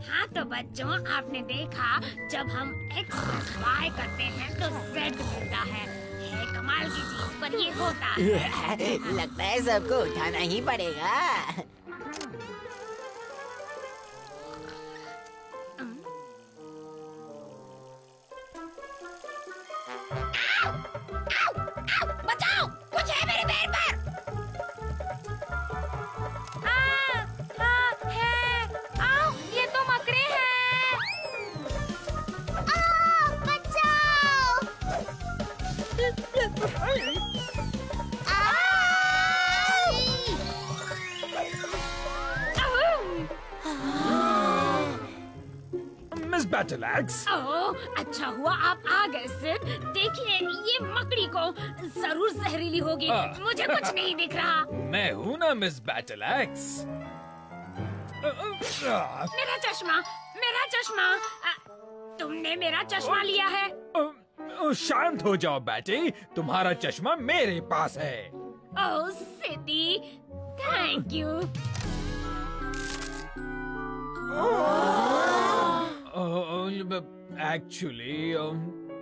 हाँ तो बच्चों, आपने देखा जब हम x प्लस y करते हैं तो z मिलता है। कमाल की चीज, पर ये होता है। लगता है सबको उठाना ही पड़ेगा। बचाओ, कुछ है मेरे पैर पर। हाँ, है। आओ, ये तो मकड़े हैं। बचाओ। मिस बैटलैक्स, ओह, अच्छा हुआ आप आ गए सिड। देखिए, ये मकड़ी को जरूर जहरीली होगी। मुझे कुछ नहीं दिख रहा। मैं हूँ ना मिस बैटलैक्स। मेरा चश्मा, मेरा चश्मा। तुमने मेरा चश्मा लिया है। शांत हो जाओ बेटी, तुम्हारा चश्मा मेरे पास है। ओह सिद्धि, थैंक यू। एक्चुअली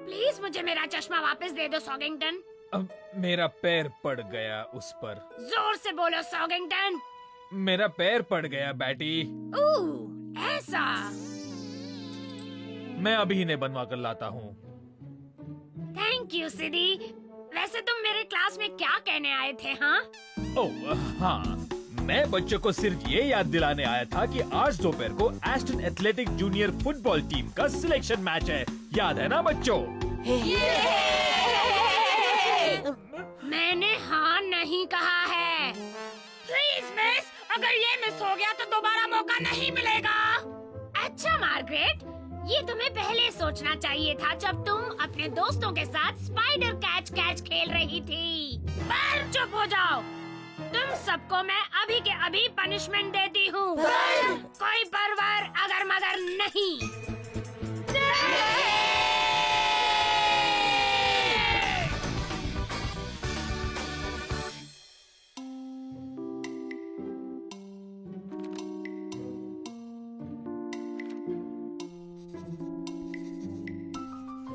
प्लीज मुझे मेरा चश्मा वापस दे दो सॉगिंगटन। मेरा पैर पड़ गया उस पर। जोर से बोलो सॉगिंगटन। मेरा पैर पड़ गया बेटी। ऐसा। मैं अभी इन्हें बनवा कर लाता हूँ। थैंक यू सिद्धि। वैसे तुम मेरे क्लास में क्या कहने आए थे? हाँ, ओह हाँ, मैं बच्चों को सिर्फ ये याद दिलाने आया था कि आज दोपहर को Aston athletic junior football team का सिलेक्शन मैच है। याद है ना बच्चों? मैंने हाँ नहीं कहा है। प्लीज मिस, अगर ये मिस हो गया तो दोबारा मौका नहीं मिलेगा। अच्छा मार्गरेट, ये तुम्हें पहले सोचना चाहिए था जब तुम अपने दोस्तों के साथ स्पाइडर कैच कैच खेल रही थी। पर चुप हो जाओ। तुम सबको मैं अभी के अभी पनिशमेंट देती हूँ। कोई परवर अगर मगर नहीं।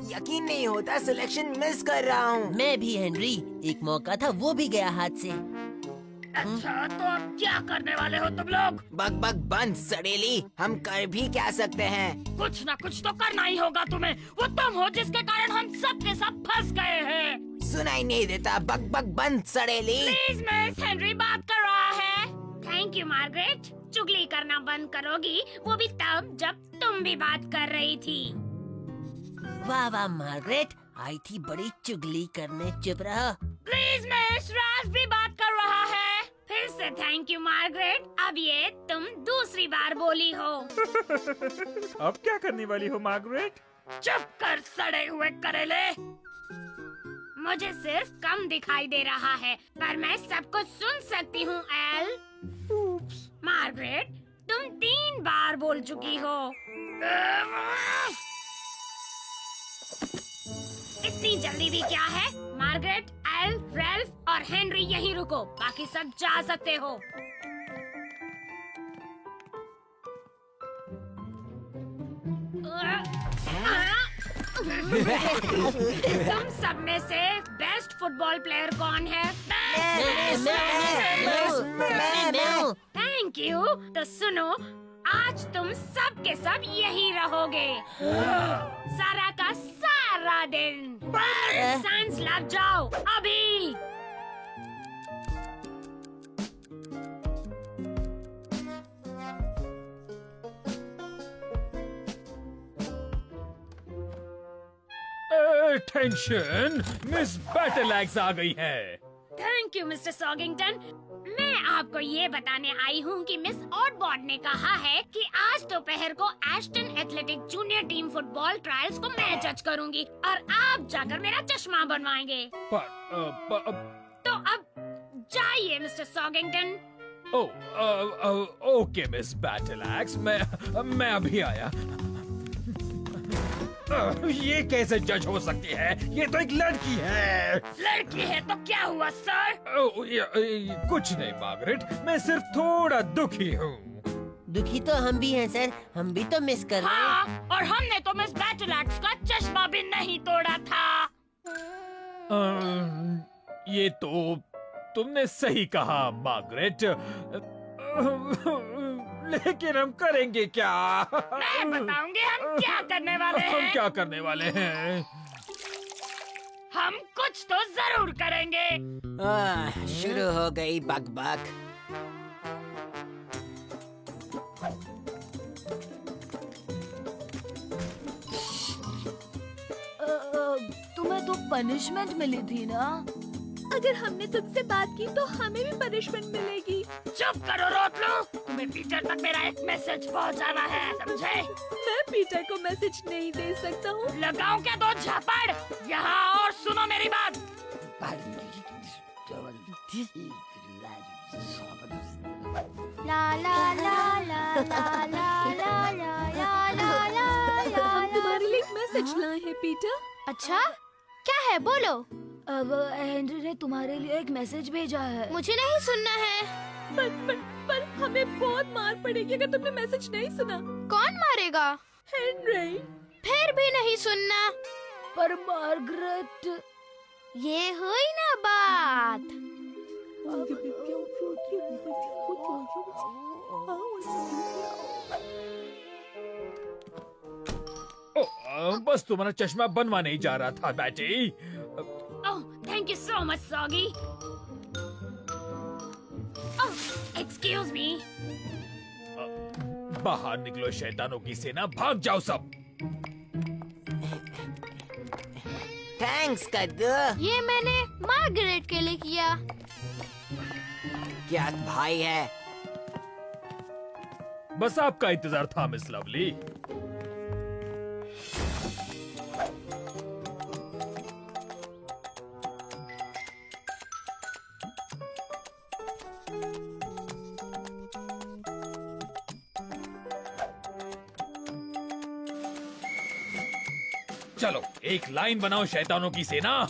यकीन नहीं होता सिलेक्शन मिस कर रहा हूँ। मैं भी हेनरी, एक मौका था वो भी गया हाथ से। अच्छा, तो अब क्या करने वाले हो तुम लोग? बक बक बंद सड़ेली, हम कर भी क्या सकते हैं? कुछ ना कुछ तो करना ही होगा तुम्हें। वो तुम हो जिसके कारण हम सब के सब फंस गए हैं। सुनाई नहीं देता, बक बक बंद सड़ेली। प्लीज मिस, हेनरी बात कर रहा है। Thank you Margaret. चुगली करना बंद करोगी, वो भी तब जब तुम भी बात कर रही थी। वाह वाह मार्गरेट, आई थी बड़ी चुगली करने, चुप रहो। प्लीज मिस, राज भी बात कर रहा है। फिर से थैंक यू मार्गरेट। अब ये तुम दूसरी बार बोली हो। अब क्या करने वाली हो मार्गरेट? चुप कर सड़े हुए करेले। मुझे सिर्फ कम दिखाई दे रहा है, पर मैं सब कुछ सुन सकती हूँ एल। मार्गरेट, तुम 3 बार बोल चुकी हो। इतनी जल्दी भी क्या है? मार्गरेट, एल, रेल्फ और हेनरी यहीं रुको, बाकी सब जा सकते हो। तुम सब में से बेस्ट फुटबॉल प्लेयर कौन है? मैं। Thank you. तो सुनो, आज तुम सब के सब यही रहोगे सारा का सारा दिन। साइंस लैब जाओ अभी। टेंशन, मिस बैटलैक्स आ गई है। Thank you mister Sogington. मैं आपको ये बताने आई हूँ कि मिस ऑडबॉड ने कहा है कि आज दोपहर को Aston athletic junior team football trials को मैं जज करूँगी और आप जाकर मेरा चश्मा बनवाएंगे। तो अब जाइए मिस्टर सॉगिंगटन। ओके मिस बैटलैक्स, मैं अभी आया। ये कैसे जज हो सकती है? ये तो एक लड़की है। लड़की है तो क्या हुआ सर? कुछ नहीं मार्गरेट, मैं सिर्फ थोड़ा दुखी हूँ। दुखी तो हम भी हैं सर, हम भी तो मिस कर रहे हैं। हाँ, और हमने तो मिस बैटलैक्स का चश्मा भी नहीं तोड़ा था। ये तो तुमने सही कहा मार्गरेट, लेकिन हम करेंगे क्या? मैं बताऊंगी हम क्या करने वाले हम हैं। क्या करने वाले हैं? हम कुछ तो जरूर करेंगे। शुरू हो गई बकबक। तुम्हें तो पनिशमेंट मिली थी ना? अगर हमने तुमसे बात की तो हमें भी पनिशमेंट मिलेगी। चुप करो रोटलू, तुम्हें पीटर तक मेरा एक मैसेज पहुंचाना है, समझे? मैं पीटर को मैसेज नहीं दे सकता हूँ। लगाऊं क्या दो झापड़? यहाँ और सुनो मेरी बात। ला ला ला ला ला ला ला ला ला ला ला। हम तुम्हारे लिए एक मैसेज लाए हैं पीटर। अच्छा, क्या है बोलो। अब हेनरी ने तुम्हारे लिए एक मैसेज भेजा है। मुझे नहीं सुनना है। पर हमें बहुत मार पड़ेगी अगर तुमने मैसेज नहीं सुना। कौन मारेगा? हेनरी। फिर भी नहीं सुनना। पर मार्गरेट। ये हुई ना बात। बस तुम्हारा चश्मा बनवा नहीं जा रहा था Betty. Oh, thank you so much Soggy. Oh, excuse me. बाहर निकलो शैतानों की सेना, भाग जाओ सब। थैंक्स कद्दू। ये मैंने मार्गरेट के लिए किया। क्या भाई है? बस आपका इंतजार था मिस लवली। चलो एक लाइन बनाओ शैतानों की सेना।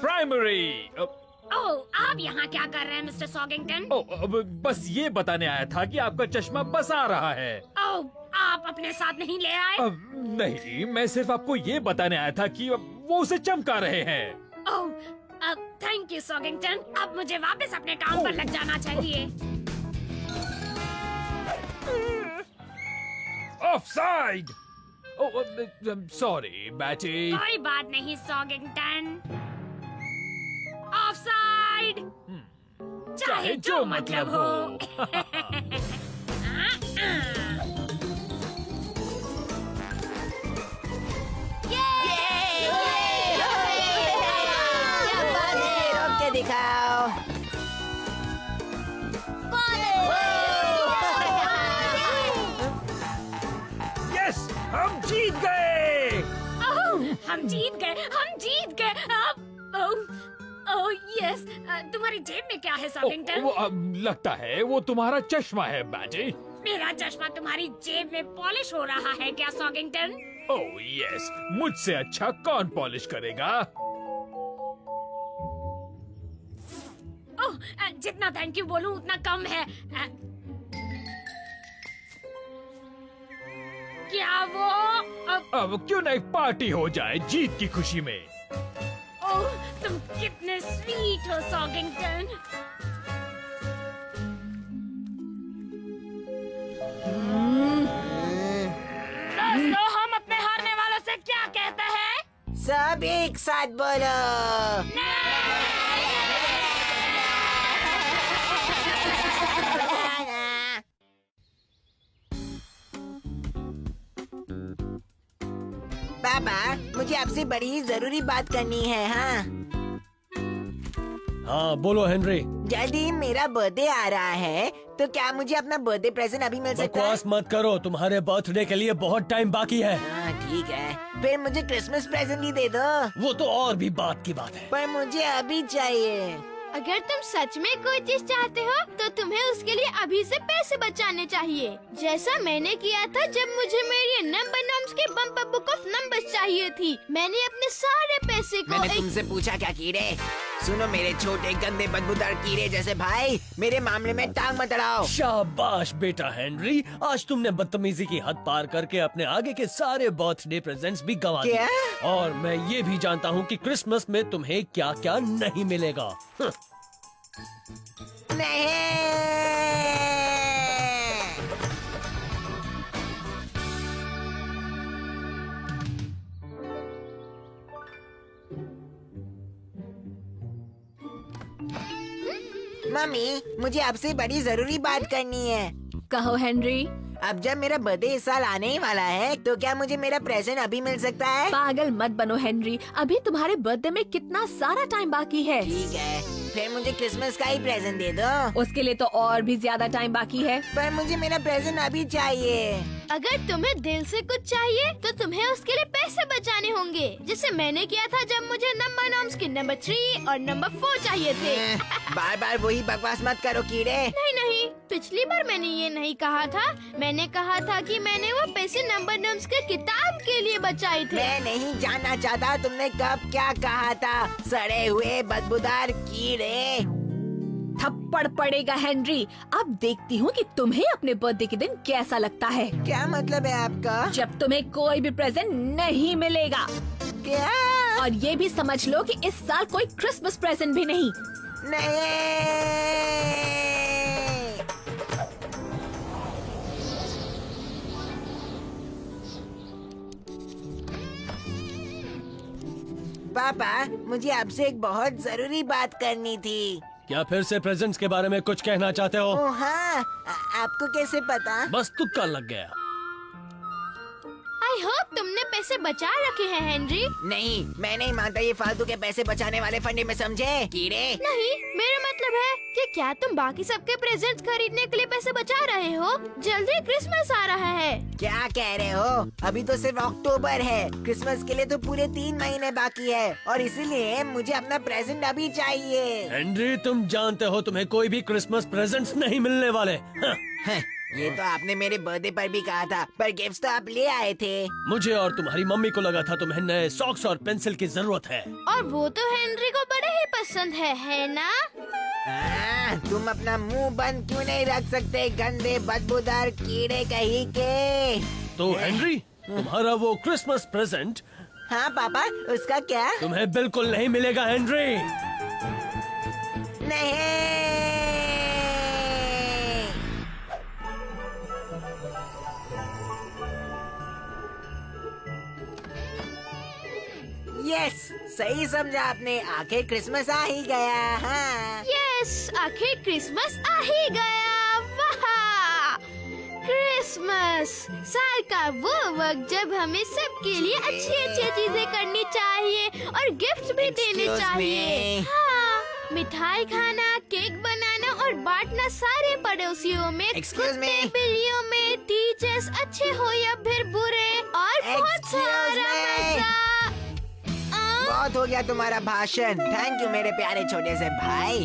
प्राइमरी। ओह, आप यहाँ क्या कर रहे हैं मिस्टर सॉगिंगटन? बस ये बताने आया था कि आपका चश्मा बस आ रहा है। ओह, आप अपने साथ नहीं ले आए? नहीं, मैं सिर्फ आपको ये बताने आया था कि वो उसे चमका रहे हैं। ओह, थैंक यू सॉगिंगटन। अब मुझे वापस अपने काम पर लग जाना चाहिए। ऑफसाइड। सॉरी बैटी। कोई बात नहीं सॉगिंगटन। ऑफसाइड। चाहे जो मतलब हो। रोक के दिखाओ। यस, हम जीत गए। हम जीत गए, हम जीत गए। ओह यस, तुम्हारी जेब में क्या है सॉगिंगटन? लगता है वो तुम्हारा चश्मा है बैटी। मेरा चश्मा तुम्हारी जेब में पॉलिश हो रहा है क्या सॉगिंगटन? ओह यस, मुझसे अच्छा कौन पॉलिश करेगा? ओह, जितना थैंक यू बोलूं उतना कम है। क्या वो? अब क्यों ना एक पार्टी हो जाए जीत की खुशी में। ओह, तुम कितने स्वीट हो सॉगिंगटन। दोस्तों, हम अपने हारने वालों से क्या कहते हैं? सब एक साथ बोलो। पापा, मुझे आपसे बड़ी जरूरी बात करनी है। हाँ, हाँ बोलो हेनरी। जल्दी मेरा बर्थडे आ रहा है, तो क्या मुझे अपना बर्थडे प्रेजेंट अभी मिल सकता है? बकवास मत करो, तुम्हारे बर्थडे के लिए बहुत टाइम बाकी है। हाँ ठीक है, फिर मुझे क्रिसमस प्रेजेंट ही दे दो। वो तो और भी बात की बात है। पर मुझे अभी चाहिए। अगर तुम सच में कोई चीज चाहते हो तो तुम्हें उसके लिए अभी से पैसे बचाने चाहिए, जैसा मैंने किया था जब मुझे मेरी नंबर नॉम्स की बम्पर बुक ऑफ नंबर्स चाहिए थी। मैंने अपने सारे पैसे को मैंने तुमसे पूछा क्या कीड़े? सुनो मेरे छोटे गंदे बदबूदार कीड़े जैसे भाई, मेरे मामले में टांग मत अड़ाओ। शाबाश बेटा हेनरी, आज तुमने बदतमीजी की हद पार करके अपने आगे के सारे बर्थडे प्रेजेंट्स भी गंवा दिए। क्या? और मैं ये भी जानता हूँ कि क्रिसमस में तुम्हें क्या क्या नहीं मिलेगा। नहीं। मम्मी, मुझे आपसे बड़ी जरूरी बात करनी है। कहो हेनरी। अब जब मेरा बर्थडे इस साल आने ही वाला है, तो क्या मुझे मेरा प्रेजेंट अभी मिल सकता है? पागल मत बनो हेनरी, अभी तुम्हारे बर्थडे में कितना सारा टाइम बाकी है। ठीक है, फिर मुझे क्रिसमस का ही प्रेजेंट दे दो। उसके लिए तो और भी ज्यादा टाइम बाकी है। पर मुझे मेरा प्रेजेंट अभी चाहिए। अगर तुम्हें दिल से कुछ चाहिए तो तुम्हें उसके लिए पैसे बचाने होंगे, जैसे मैंने किया था जब मुझे नंबर नॉम्स की नंबर 3 और नंबर 4 चाहिए थे। बार बार वही बकवास मत करो कीड़े। नहीं, पिछली बार मैंने ये नहीं कहा था। मैंने कहा था कि मैंने वो पैसे नंबर नॉम्स के किताब के लिए बचाए थे। मैं नहीं जानना चाहता तुमने कब क्या कहा था, सड़े हुए बदबूदार कीड़े। थप्पड़ पड़ेगा हेनरी। अब देखती हूँ कि तुम्हें अपने बर्थडे के दिन कैसा लगता है। क्या मतलब है आपका? जब तुम्हें कोई भी प्रेजेंट नहीं मिलेगा। क्या? और ये भी समझ लो कि इस साल कोई क्रिसमस प्रेजेंट भी नहीं। नहीं। पापा, मुझे आपसे एक बहुत जरूरी बात करनी थी। क्या फिर से प्रेजेंट्स के बारे में कुछ कहना चाहते हो? ओ हाँ, आपको कैसे पता? बस तुक्का लग गया। आई होप तुमने पैसे बचा रखे हैं हेनरी। नहीं, मैं नहीं मानता ये फालतू के पैसे बचाने वाले फंडे में, समझे कीड़े? नहीं, मेरा मतलब है कि क्या तुम बाकी सबके प्रेजेंट्स खरीदने के लिए पैसे बचा रहे हो? जल्दी क्रिसमस आ रहा है। क्या कह रहे हो? अभी तो सिर्फ अक्टूबर है, क्रिसमस के लिए तो पूरे 3 महीने बाकी है, और इसीलिए मुझे अपना प्रेजेंट अभी चाहिए। हेनरी, तुम जानते हो तुम्हें कोई भी क्रिसमस प्रेजेंट्स नहीं मिलने वाले। हाँ, ये तो आपने मेरे बर्थडे पर भी कहा था, पर गिफ्ट्स तो आप ले आए थे। मुझे और तुम्हारी मम्मी को लगा था तुम्हें नए सॉक्स और पेंसिल की जरूरत है। और वो तो हेनरी को बड़े ही पसंद है ना? तुम अपना मुंह बंद क्यों नहीं रख सकते, गंदे बदबूदार कीड़े कहीं के? तो हेनरी, तुम्हारा वो क्रिसमस प्रेजेंट हाँ पापा, उसका क्या? तुम्हें बिल्कुल नहीं मिलेगा हेनरी। नहीं। यस, सही समझा आपने, आखिर क्रिसमस आ ही गया। हाँ। यस, आखिर क्रिसमस आ ही गया। वाह! क्रिसमस साल का वो वक्त जब हमें सबके लिए अच्छी अच्छी चीजें करनी चाहिए और गिफ्ट भी देने Excuse चाहिए। me. हाँ, मिठाई खाना, केक बनाना और बांटना सारे पड़ोसियों में, Excuse me. कुत्ते बिल्लियों में, टीचर्स अच्छे हो या फिर बुरे, और बहुत Excuse सारा me. मजा। बहुत हो गया तुम्हारा भाषण। थैंक यू मेरे प्यारे छोटे से भाई।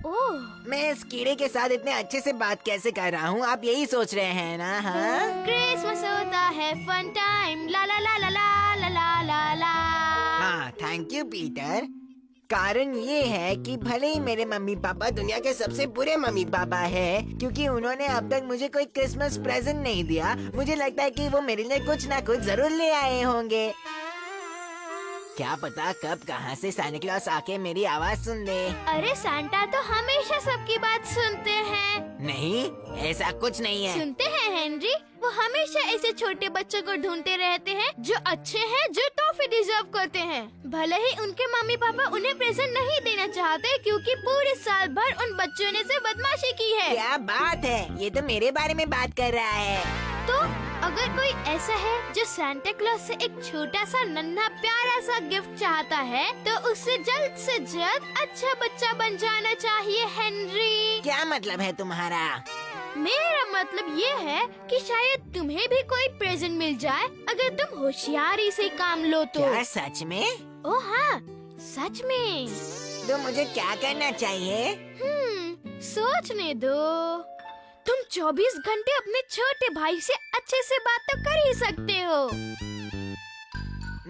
ओह, मैं इस कीड़े के साथ इतने अच्छे से बात कैसे कर रहा हूँ, आप यही सोच रहे हैं ना? हाँ, क्रिसमस होता है फन टाइम, ला ला ला ला ला ला ला ला ला। हाँ, थैंक यू पीटर। कारण ये है कि भले ही मेरे मम्मी पापा दुनिया के सबसे बुरे मम्मी पापा है, क्योंकि उन्होंने अब तक मुझे कोई क्रिसमस प्रेजेंट नहीं दिया, मुझे लगता है कि वो मेरे लिए कुछ ना कुछ जरूर ले आए होंगे। क्या पता कब कहाँ से सांता क्लॉस आके मेरी आवाज सुन ले। अरे सांता तो हमेशा सबकी बात सुनते हैं। नहीं, ऐसा कुछ नहीं है। सुनते हैं हेनरी, वो हमेशा ऐसे छोटे बच्चों को ढूंढते रहते हैं जो अच्छे हैं, जो टॉफी डिजर्व करते हैं। भले ही उनके मम्मी पापा उन्हें प्रेजेंट नहीं देना चाहते, क्योंकि पूरे साल भर उन बच्चों ने से बदमाशी की है। क्या बात है, ये तो मेरे बारे में बात कर रहा है। तो अगर कोई ऐसा है जो सांता क्लॉज से एक छोटा सा नन्हा प्यारा सा गिफ्ट चाहता है, तो उसे जल्द से जल्द अच्छा बच्चा बन जाना चाहिए हेनरी। क्या मतलब है तुम्हारा? मेरा मतलब ये है कि शायद तुम्हें भी कोई प्रेजेंट मिल जाए अगर तुम होशियारी से काम लो तो। क्या सच में? ओ हाँ, सच में। तो मुझे क्या करना चाहिए? सोचने दो। तुम 24 घंटे अपने छोटे भाई से अच्छे से बात तो कर ही सकते हो।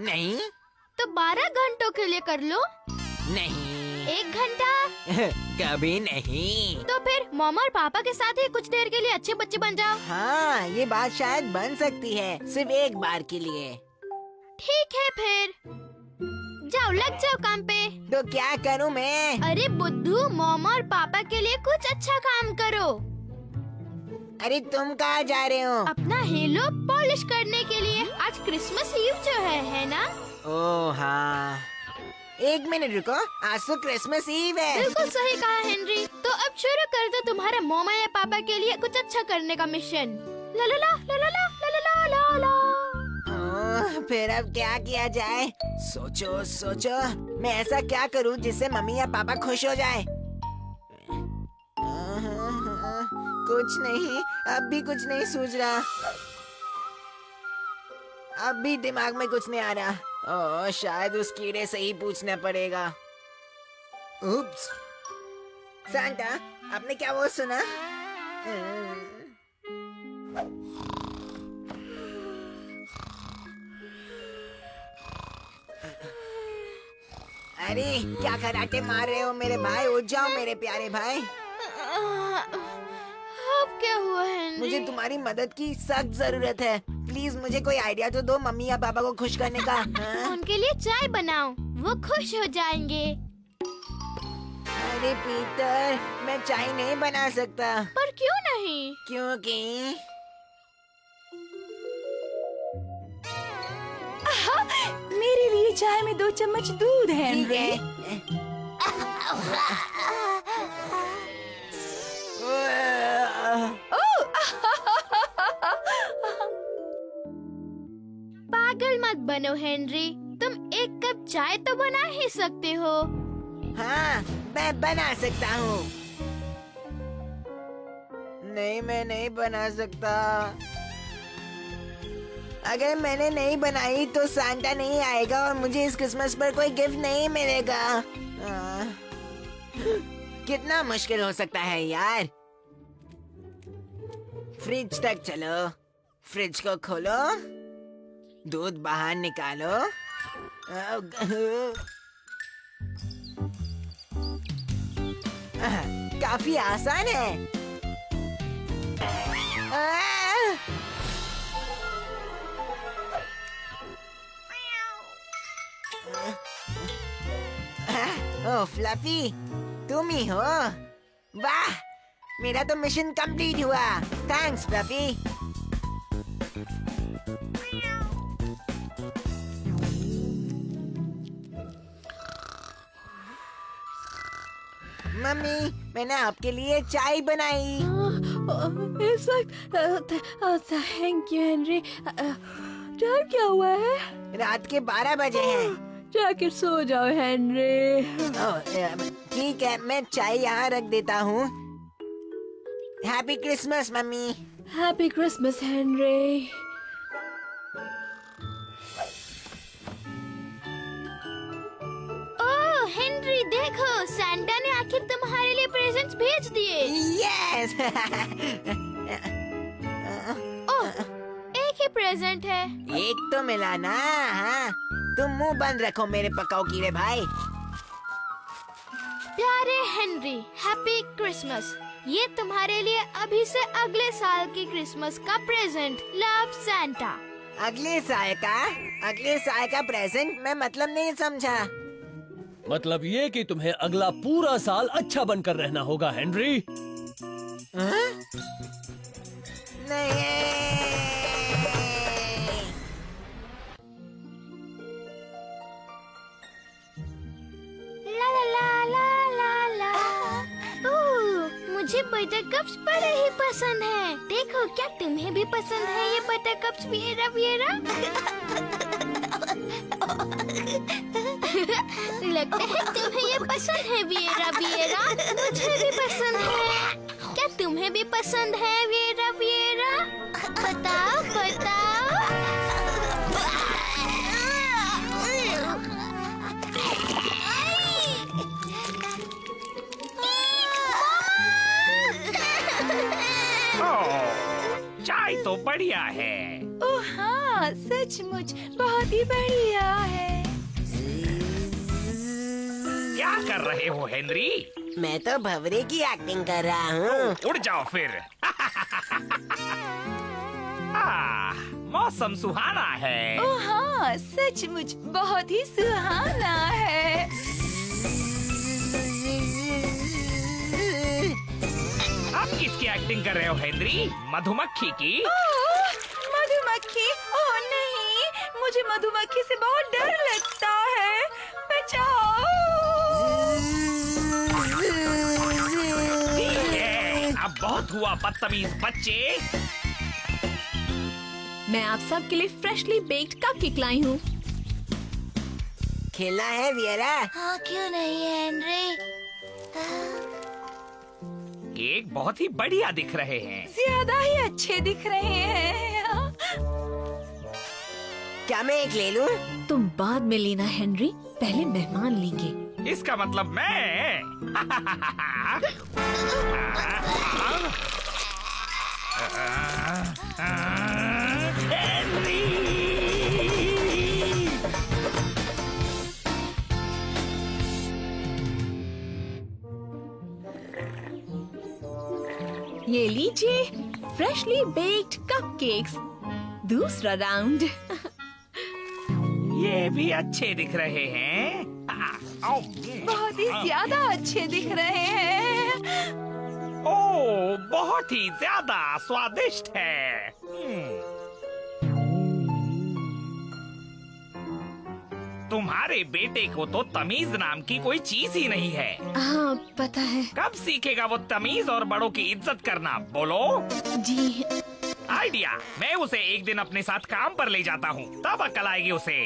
नहीं तो 12 घंटों के लिए कर लो। नहीं 1 घंटा। कभी नहीं। तो फिर मम्मा और पापा के साथ ही कुछ देर के लिए अच्छे बच्चे बन जाओ। हाँ, ये बात शायद बन सकती है, सिर्फ एक बार के लिए। ठीक है फिर जाओ, लग जाओ काम पे। तो क्या करूँ मैं? अरे बुद्धू, मम्मा और पापा के लिए कुछ अच्छा काम करो। अरे तुम कहाँ जा रहे हो? अपना हेलो पॉलिश करने के लिए। आज क्रिसमस ईव जो है ना? ओह हाँ, 1 मिनट रुको, आज तो क्रिसमस ईव है। बिल्कुल सही कहा हेनरी। तो अब शुरू कर दो तुम्हारे मम्मा या पापा के लिए कुछ अच्छा करने का मिशन। ला ला ला ला ला ला ला ला ला ला। फिर अब क्या किया जाए? सोचो सोचो, मैं ऐसा क्या करूं जिससे मम्मी या पापा खुश हो जाए? कुछ नहीं, अब भी कुछ नहीं सूझ रहा। अब भी दिमाग में कुछ नहीं आ रहा। ओह, शायद उस कीड़े से ही पूछना पड़ेगा। उप्स, सांता, आपने क्या वो सुना? अरे क्या कराटे मार रहे हो मेरे भाई? उठ जाओ मेरे प्यारे भाई। अब क्या हुआ हेनरी? मुझे तुम्हारी मदद की सख्त जरूरत है। प्लीज मुझे कोई आइडिया तो दो मम्मी या पापा को खुश करने का। हाँ? उनके लिए चाय बनाओ, वो खुश हो जाएंगे। अरे पीटर, मैं चाय नहीं बना सकता। पर क्यों नहीं? क्योंकि मेरे लिए चाय में 2 चम्मच दूध है ठीक हेनरी। पागल मत बनो हेनरी, तुम 1 कप चाय तो बना ही सकते हो। हाँ, मैं बना सकता हूँ। नहीं, मैं नहीं बना सकता। अगर मैंने नहीं बनाई तो सांता नहीं आएगा और मुझे इस क्रिसमस पर कोई गिफ्ट नहीं मिलेगा। कितना मुश्किल हो सकता है यार। फ्रिज तक चलो, फ्रिज को खोलो, दूध बाहर निकालो। काफी आसान है। ओह फ्लफी, तुम ही हो? वाह, मेरा तो मिशन कंप्लीट हुआ। Thanks fluffy. मम्मी, मैंने आपके लिए चाय बनाई। इस वक्त थैंक यू हेनरी। टाइम क्या हुआ है? रात के 12 बजे हैं। जाके सो जाओ हेनरी। ठीक है, मैं चाय यहाँ रख देता हूँ। Happy Christmas mummy. Happy Christmas Henry. Oh Henry, देखो सांता ने आखिर तुम्हारे लिए प्रेजेंट्स भेज दिए। यस। ओह, एक ही प्रेजेंट है। एक तो मिला ना। हाँ, तुम मुंह बंद रखो मेरे पकाओ कीड़े भाई। प्यारे हेनरी, हैप्पी क्रिसमस। ये तुम्हारे लिए अभी से अगले साल की क्रिसमस का प्रेजेंट। Love Santa. अगले साल का प्रेजेंट? मैं मतलब नहीं समझा। मतलब ये कि तुम्हें अगला पूरा साल अच्छा बनकर रहना होगा हेनरी। हाँ? नहीं। ला ला ला ला ला ला। ओह, मुझे बटरकप्स बड़े ही पसंद हैं। देखो, क्या तुम्हें भी पसंद है ये बटरकप्स वियेरा वियेरा? लगता है तुम्हें ये पसंद है वियेरा वियेरा। मुझे भी पसंद है। क्या तुम्हें भी पसंद है वियेरा वियेरा? बताओ बताओ। चाय तो बढ़िया है। ओह हाँ, सचमुच बहुत ही बढ़िया है। क्या कर रहे हो हेनरी? मैं तो भवरे की एक्टिंग कर रहा हूँ। उड़ जाओ फिर। मौसम सुहाना है। ओह हाँ, सचमुच बहुत ही सुहाना है। आप किसकी एक्टिंग कर रहे हो हेनरी? मधुमक्खी की? ओह, मधुमक्खी? ओह नहीं, मुझे मधुमक्खी से बहुत डर लगता है। बचाओ! ठीक है, अब बहुत हुआ बदतमीज बच्चे। मैं आप सब के लिए फ्रेशली बेक्ड कपकेक लाई हूँ। खेलना है वियरा? हाँ, क्यों नहीं हेनरी? केक बहुत ही बढ़िया दिख रहे हैं। ज्यादा ही अच्छे दिख रहे हैं। क्या मैं एक ले लूं? तुम बाद में लेना हेनरी, पहले मेहमान लेंगे। इसका मतलब मैं। हेनरी! ये लीजिए फ्रेशली बेक्ड कपकेक्स। दूसरा राउंड। ये भी अच्छे दिख रहे हैं। बहुत ही ज्यादा अच्छे दिख रहे हैं। ओह, बहुत ही ज्यादा स्वादिष्ट है। तुम्हारे बेटे को तो तमीज नाम की कोई चीज ही नहीं है। हाँ, पता है। कब सीखेगा वो तमीज और बड़ों की इज्जत करना? बोलो। जी। आइडिया, मैं उसे एक दिन अपने साथ काम पर ले जाता हूँ, तब अकल आएगी उसे।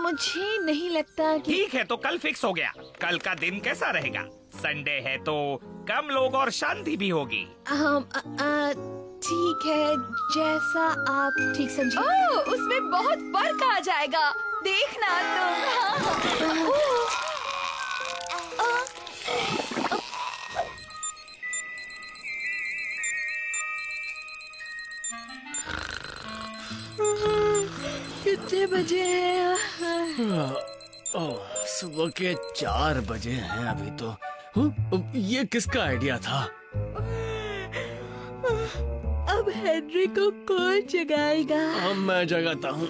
मुझे नहीं लगता कि। ठीक है, तो कल फिक्स हो गया। कल का दिन कैसा रहेगा? संडे है तो कम लोग और शांति भी होगी। ठीक है, जैसा आप ठीक समझे। ओह, उसमें बहुत फर्क आ जाएगा, देखना तुम। कितने बजे हैं? सुबह के 4 बजे हैं अभी तो। ये किसका आइडिया था? अब हेनरी को कौन जगाएगा? मैं जगाता हूँ।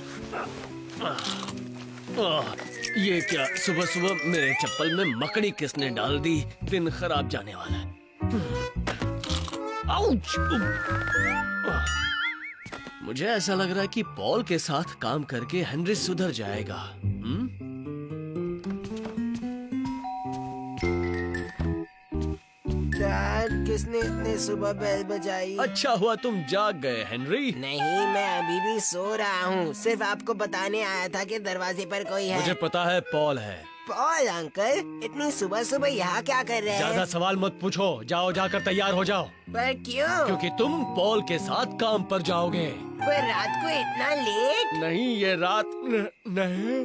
ये क्या, सुबह सुबह मेरे चप्पल में मकड़ी किसने डाल दी? दिन खराब जाने वाला है। आउच! मुझे ऐसा लग रहा है कि पॉल के साथ काम करके हेनरी सुधर जाएगा। डैड, किसने इतने सुबह बेल बजाई? अच्छा हुआ तुम जाग गए हेनरी। नहीं, मैं अभी भी सो रहा हूँ। सिर्फ आपको बताने आया था कि दरवाजे पर कोई है। मुझे पता है पॉल है। पॉल अंकल, इतनी सुबह सुबह यहाँ क्या कर रहे हैं? ज्यादा सवाल मत पूछो, जाओ जाकर तैयार हो जाओ। पर क्यों? क्योंकि तुम पॉल के साथ काम पर जाओगे। पर रात को इतना लेट? नहीं, ये रात नहीं,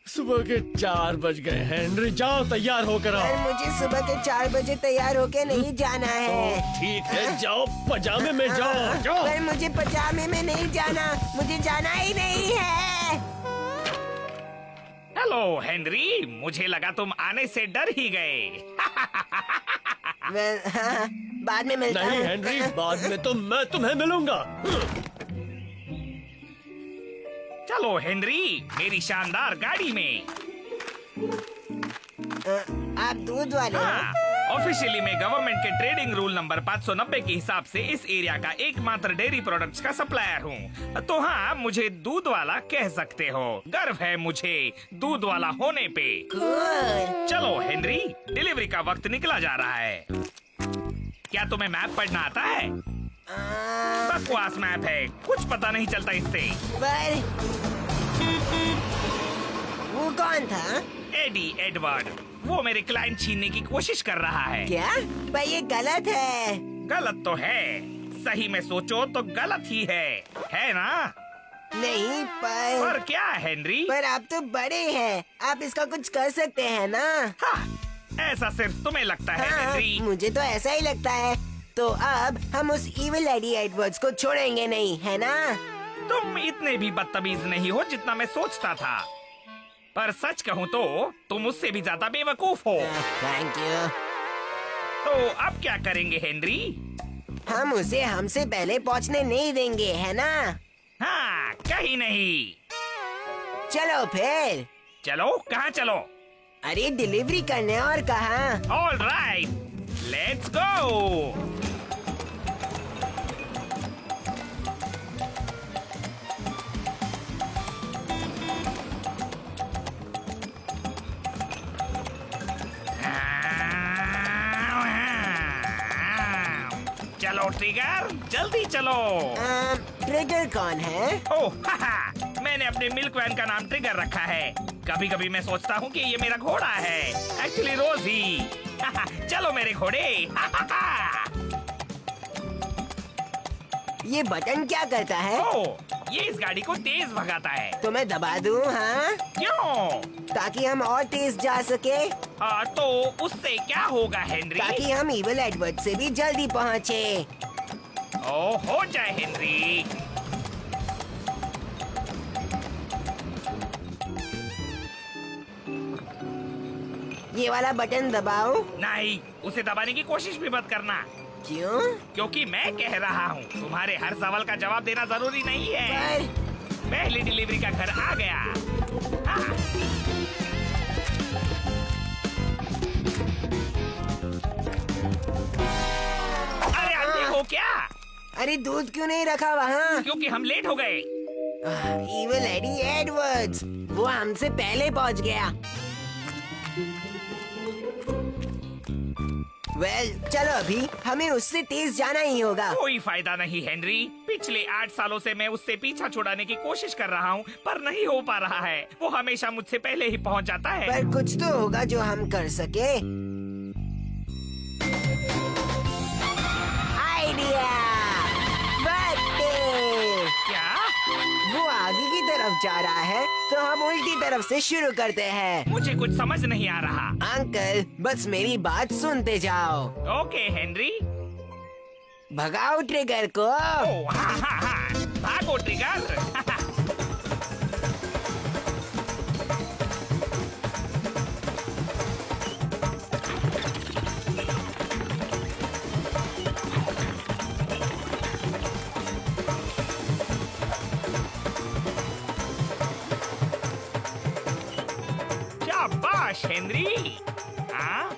सुबह के 4 बज गए। हेनरी, जाओ तैयार होकर आओ। पर मुझे सुबह के 4 बजे तैयार होके नहीं जाना है। ठीक है, जाओ पजामे में जाओ। जाओ। पर मुझे पजामे में नहीं जाना, मुझे जाना ही नहीं है। हेलो हेनरी, मुझे लगा तुम आने से डर ही गए। हाँ, बाद में मिलता नहीं हूँ। हेनरी, बाद में तो मैं तुम्हें मिलूंगा। चलो हेनरी, मेरी शानदार गाड़ी में। आप दूध वाले हो? हाँ, ऑफिशियली मैं गवर्नमेंट के ट्रेडिंग रूल नंबर 590 के हिसाब से इस एरिया का एकमात्र डेयरी प्रोडक्ट्स का सप्लायर हूँ। तो हाँ, मुझे दूध वाला कह सकते हो। गर्व है मुझे दूध वाला होने पे। Cool. चलो हेनरी, डिलीवरी का वक्त निकला जा रहा है। क्या तुम्हें मैप पढ़ना आता है? बकवास मैप है, कुछ पता नहीं चलता इससे। पर वो कौन था? एडी एडवर्ड, वो मेरे क्लाइंट छीनने की कोशिश कर रहा है। क्या? पर ये गलत है। गलत तो है, सही में सोचो तो गलत ही है ना? नहीं पर क्या हेनरी? पर आप तो बड़े हैं, आप इसका कुछ कर सकते हैं ना? हाँ, ऐसा सिर्फ तुम्हें लगता है हाँ, हेनरी। मुझे तो ऐसा ही लगता है। तो अब हम उस इविल एडी एडवर्ड्स को छोड़ेंगे नहीं, है ना? तुम इतने भी बदतमीज नहीं हो जितना मैं सोचता था। पर सच कहूँ तो तुम उससे भी ज्यादा बेवकूफ हो। Thank you. तो अब क्या करेंगे हेनरी? हम उसे हमसे पहले पहुंचने नहीं देंगे, है ना? हाँ, कहीं नहीं। चलो फिर। चलो, कहाँ चलो? अरे डिलीवरी करने, और कहाँ? All right, let's go. चलो ट्रिगर, जल्दी चलो। ट्रिगर कौन है? ओह, मैंने अपने मिल्क वैन का नाम ट्रिगर रखा है। कभी कभी मैं सोचता हूँ कि ये मेरा घोड़ा है, एक्चुअली रोजी। चलो मेरे घोड़े। ये बटन क्या करता है? ओह, ये इस गाड़ी को तेज भगाता है। तो मैं दबा दूं? हाँ, क्यों? ताकि हम और तेज जा सके। तो उससे क्या होगा हेनरी? ताकि हम इविल एडवर्ड से भी जल्दी पहुँचे। ओ, हो जाए हेनरी। ये वाला बटन दबाओ। नहीं, उसे दबाने की कोशिश भी मत करना। क्यों? क्योंकि मैं कह रहा हूँ, तुम्हारे हर सवाल का जवाब देना जरूरी नहीं है। पर पहली डिलीवरी का घर आ गया। हाँ। अरे अंधे हो क्या? अरे दूध क्यों नहीं रखा वहाँ? क्योंकि हम लेट हो गए। इविल एडी एडवर्ड्स, वो हमसे पहले पहुँच गया। चलो अभी हमें उससे तेज जाना ही होगा। कोई फायदा नहीं हेनरी, पिछले 8 सालों से मैं उससे पीछा छुड़ाने की कोशिश कर रहा हूँ, पर नहीं हो पा रहा है। वो हमेशा मुझसे पहले ही पहुँच जाता है। पर कुछ तो होगा जो हम कर सके। आइडिया! क्या? वो आगे की तरफ जा रहा है, तो हम उल्टी तरफ से शुरू करते हैं। मुझे कुछ समझ नहीं आ रहा। अंकल, बस मेरी बात सुनते जाओ। Okay Henry. भगाओ ट्रिगर को। ओह, हाँ, भागो ट्रिगर। शाबाश हेनरी। हाँ?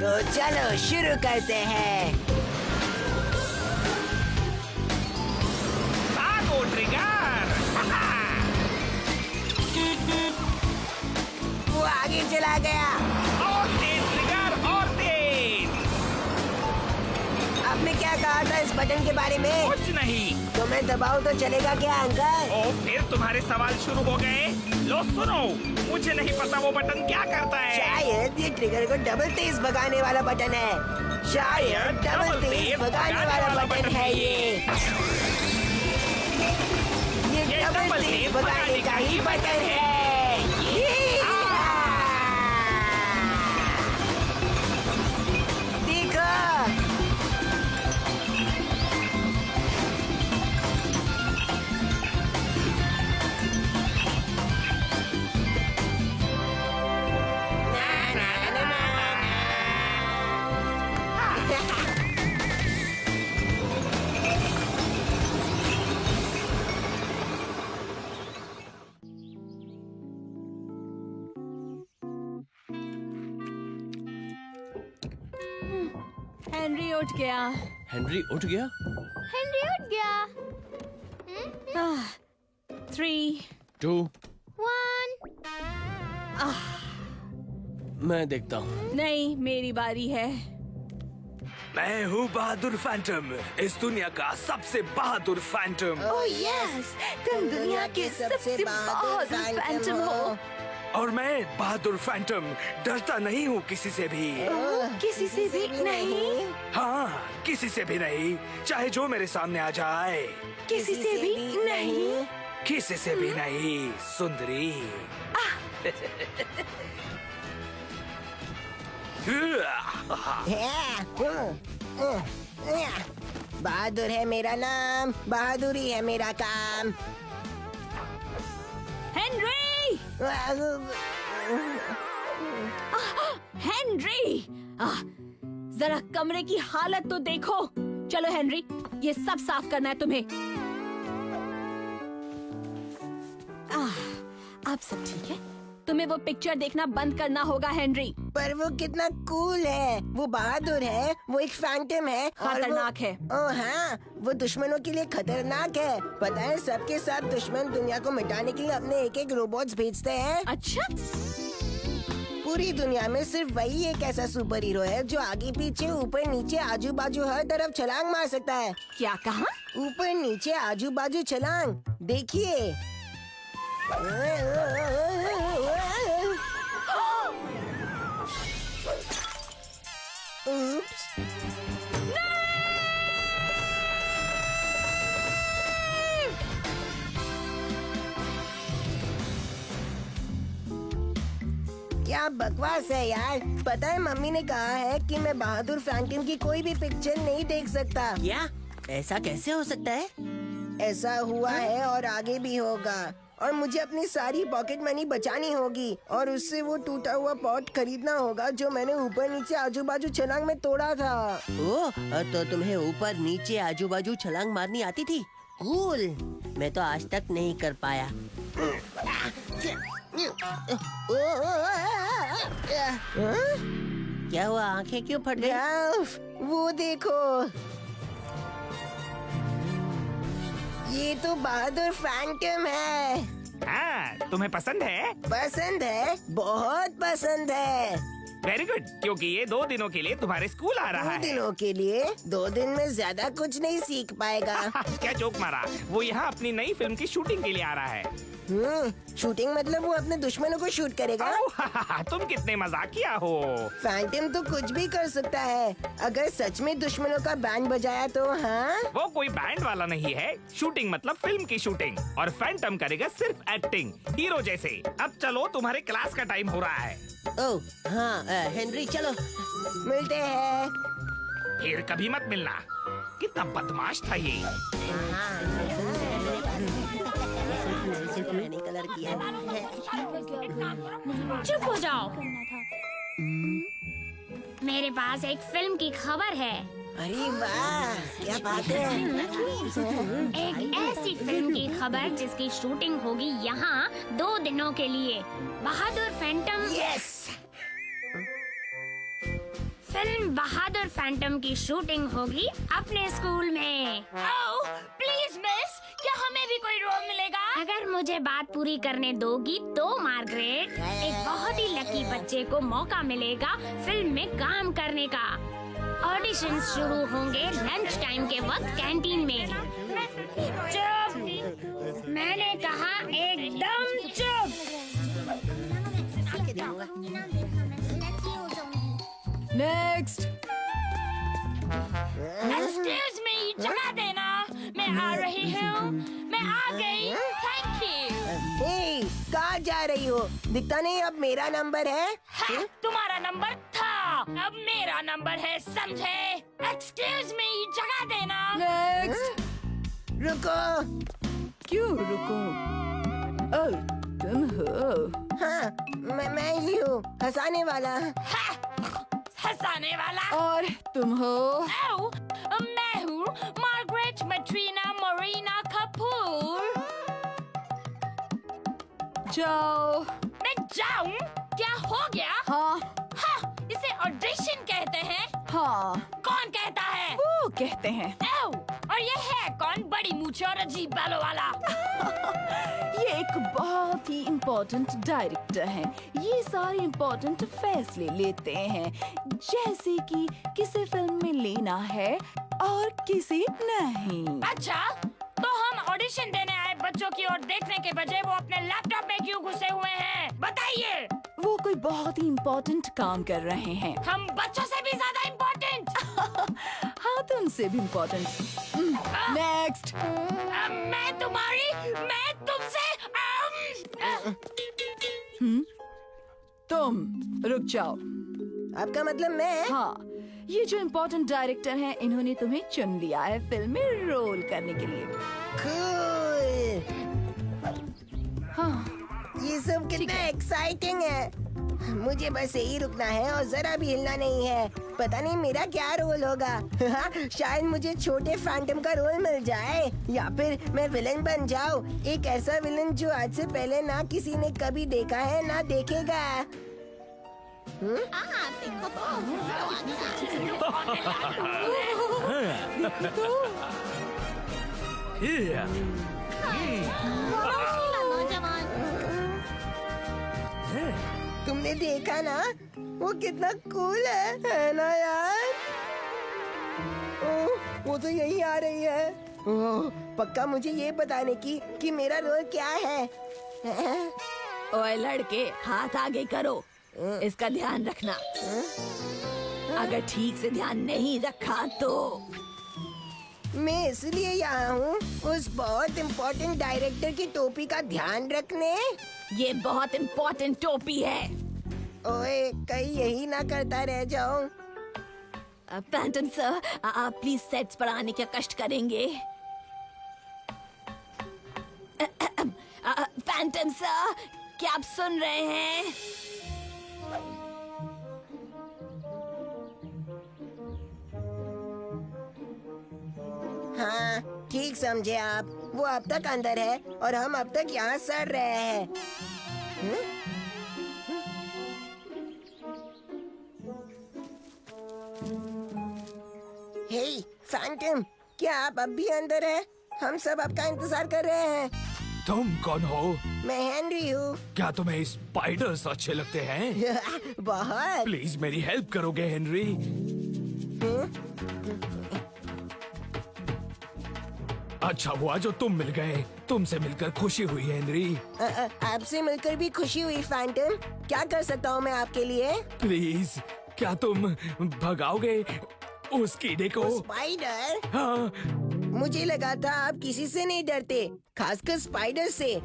तो चलो शुरू करते हैं। भागो ट्रिगर। वो आगे चला गया। और तेज ट्रिगर, और तेज। आपने क्या कहा था इस बटन के बारे में? कुछ नहीं। तो मैं दबाऊं तो चलेगा क्या अंकल? ओ, फिर तुम्हारे सवाल शुरू हो गए। लो सुनो, मुझे नहीं पता वो बटन क्या करता है। शायद ये ट्रिगर को डबल तेज भगाने वाला बटन है। शायद डबल तेज भगाने वाला बटन है ये डबल तेज भगाने का ही बटन है। देखो, हेनरी उठ गया। हेनरी उठ गया? हेनरी उठ गया। 3, 2, 1, मैं देखता हूँ। नहीं, मेरी बारी है। मैं हूँ बहादुर फैंटम, इस दुनिया का सबसे बहादुर फैंटम। ओह यस, तुम दुनिया के सबसे बहादुर फैंटम हो। और मैं बहादुर फैंटम डरता नहीं हूँ किसी से भी। किसी से भी नहीं। हाँ, किसी से भी नहीं, चाहे जो मेरे सामने आ जाए। किसी से भी नहीं। किसी से भी नहीं, सुंदरी। बहादुर है मेरा नाम, बहादुरी है मेरा काम। हेनरी! हेनरी! जरा कमरे की हालत तो देखो। चलो हेनरी, ये सब साफ करना है तुम्हें। अब सब ठीक है। तुम्हें वो पिक्चर देखना बंद करना होगा हेनरी। पर वो कितना कूल है, वो बहादुर है, वो एक फैंटम है और खतरनाक है। ओह हाँ, वो दुश्मनों के लिए खतरनाक है। पता है, सबके सब दुश्मन दुनिया को मिटाने के लिए अपने एक एक रोबोट्स भेजते हैं। अच्छा, पूरी दुनिया में सिर्फ वही एक ऐसा सुपर हीरो है जो आगे पीछे ऊपर नीचे आजू बाजू हर तरफ छलांग मार सकता है। क्या कहा? ऊपर नीचे आजू बाजू छलांग, देखिए। Oops. क्या बकवास है यार। पता है, मम्मी ने कहा है कि मैं बहादुर फैंटम की कोई भी पिक्चर नहीं देख सकता। क्या? ऐसा कैसे हो सकता है? ऐसा हुआ है और आगे भी होगा। और मुझे अपनी सारी पॉकेट मनी बचानी होगी और उससे वो टूटा हुआ पॉट खरीदना होगा जो मैंने ऊपर नीचे आजू बाजू छलांग में तोड़ा था। ओह, तो तुम्हें ऊपर नीचे आजू बाजू छलांग मारनी आती थी? कूल। मैं तो आज तक नहीं कर पाया। क्या हुआ? आंखें क्यों फट गई? वो देखो, ये तो बहादुर फैंटम है। हाँ, तुम्हें पसंद है? पसंद है, बहुत पसंद है। वेरी गुड, क्योंकि ये 2 दिनों के लिए तुम्हारे स्कूल आ रहा 2 है। दिनों के लिए? 2 दिन में ज्यादा कुछ नहीं सीख पाएगा। क्या जोक मारा। वो यहाँ अपनी नई फिल्म की शूटिंग के लिए आ रहा है। शूटिंग मतलब वो अपने दुश्मनों को शूट करेगा? तुम कितने मजाकिया हो। फैंटम तो कुछ भी कर सकता है, अगर सच में दुश्मनों का बैंड बजाया तो। हाँ, वो कोई बैंड वाला नहीं है। शूटिंग मतलब फिल्म की शूटिंग, और फैंटम करेगा सिर्फ एक्टिंग, हीरो जैसे। अब चलो, तुम्हारे क्लास का टाइम हो रहा है। ओह हाँ, हेनरी चलो। मिलते हैं। फिर कभी मत मिलना। कितना बदमाश था ये। मैंने कलर किया है। चुप हो जाओ। मेरे पास एक फिल्म की खबर है। अरे वाह, क्या बात है। एक ऐसी फिल्म की खबर जिसकी शूटिंग होगी यहाँ 2 दिनों के लिए। बहादुर फैंटम। यस। फिल्म बहादुर फैंटम की शूटिंग होगी अपने स्कूल में। ओह, प्लीज मिस, क्या हमें भी कोई रोल मिलेगा? अगर मुझे बात पूरी करने दोगी तो मार्गरेट, एक बहुत ही लकी बच्चे को मौका मिलेगा फिल्म में काम करने का। ऑडिशंस शुरू होंगे लंच टाइम के वक्त कैंटीन में। चुप, मैंने कहा एकदम चुप। नेक्स्ट। एक्सक्यूज मी, जगह देना, मैं आ रही हूँ। मैं आ गई, थैंक यू। हे, कहाँ जा रही हो? दिखता नहीं अब मेरा नंबर है। तुम्हारा नंबर था, अब मेरा नंबर है, समझे? एक्सक्यूज मी, जगह देना। नेक्स्ट। रुको। क्यों रुको? ओह, तुम हो? हाँ, मैं ही हूँ, हंसाने वाला। हंसाने वाला। और तुम हो? ओह, मैं हूँ मार्गरेट मैट्रीना मोरिना कपूर। जाओ। मैं जाऊँ? क्या हो गया? हाँ इसे ऑडिशन कहते हैं। हाँ, कौन कहता है? वो कहते हैं। ओह, और ये है कौन, बड़ी मूछें और अजीब बालों वाला? ये एक बहुत ही इम्पोर्टेंट डायरेक्टर हैं। ये सारे इम्पोर्टेंट फैसले लेते हैं, जैसे कि किसे फिल्म में लेना है और किसे नहीं। अच्छा, तो हम ऑडिशन देने आए बच्चों की ओर देखने के बजाय वो अपने लैपटॉप में क्यों घुसे हुए हैं? बताइए। वो कोई बहुत ही इम्पोर्टेंट काम कर रहे हैं। हम बच्चों से भी ज्यादा इम्पोर्टेंट। हाँ, तुमसे भी इम्पोर्टेंट। नेक्स्ट। मैं तुमसे तुम रुक जाओ। आपका मतलब मैं? हाँ, ये जो इम्पोर्टेंट डायरेक्टर हैं, इन्होंने तुम्हें चुन लिया है फिल्म में रोल करने के लिए। Cool! हाँ, ये सब कितना एक्साइटिंग है। मुझे बस यही रुकना है और जरा भी हिलना नहीं है। पता नहीं मेरा क्या रोल होगा। शायद मुझे छोटे फैंटम का रोल मिल जाए, या फिर मैं विलन बन जाऊं। एक ऐसा विलन जो आज से पहले ना किसी ने कभी देखा है ना देखेगा। तुमने देखा ना, वो कितना कूल है ना यार? ओह, वो तो यही आ रही है। ओह, पक्का मुझे ये बताने की कि मेरा रोल क्या है। ओए लड़के, हाथ आगे करो। इसका ध्यान रखना। अगर ठीक से ध्यान नहीं रखा तो मैं इसलिए यहाँ हूँ उस बहुत इम्पोर्टेंट डायरेक्टर की टोपी का ध्यान रखने। ये बहुत इम्पोर्टेंट टोपी है। ओए, कहीं यही ना करता रह जाऊं। फैंटम सर, आप प्लीज सेट्स पर आने का कष्ट करेंगे। फैंटम सर, क्या आप सुन रहे हैं? हाँ, ठीक समझे आप। वो अब तक अंदर है और हम अब तक यहाँ सड़ रहे हैं। हे फैंटम, क्या आप अब भी अंदर हैं? हम सब आपका इंतजार कर रहे हैं। तुम कौन हो? मैं हेनरी हूँ। क्या तुम्हें स्पाइडर्स अच्छे लगते हैं? बहुत। प्लीज मेरी हेल्प करोगे हेनरी? अच्छा हुआ जो तुम मिल गए। तुमसे मिलकर खुशी हुई हेनरी। आपसे मिलकर भी खुशी हुई फैंटम। क्या कर सकता हूँ मैं आपके लिए? प्लीज, क्या तुम भगाओगे उस कीड़े को? स्पाइडर? हाँ, मुझे लगा था आप किसी से नहीं डरते, खासकर स्पाइडर से।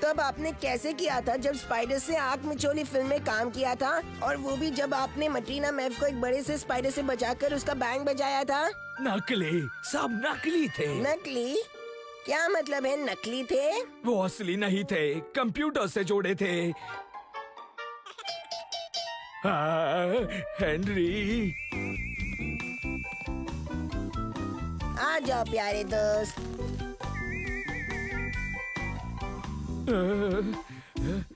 तब आपने कैसे किया था जब स्पाइडर से आँख मिचोली फिल्म में काम किया था, और वो भी जब आपने मट्रीना मैफ को एक बड़े से स्पाइडर से बचाकर उसका बैंड बजाया था। नकली, सब नकली थे। नकली? क्या मतलब है नकली थे? वो असली नहीं थे, कंप्यूटर से जोड़े थे। हाँ, हेनरी। आ जाओ प्यारे दोस्त।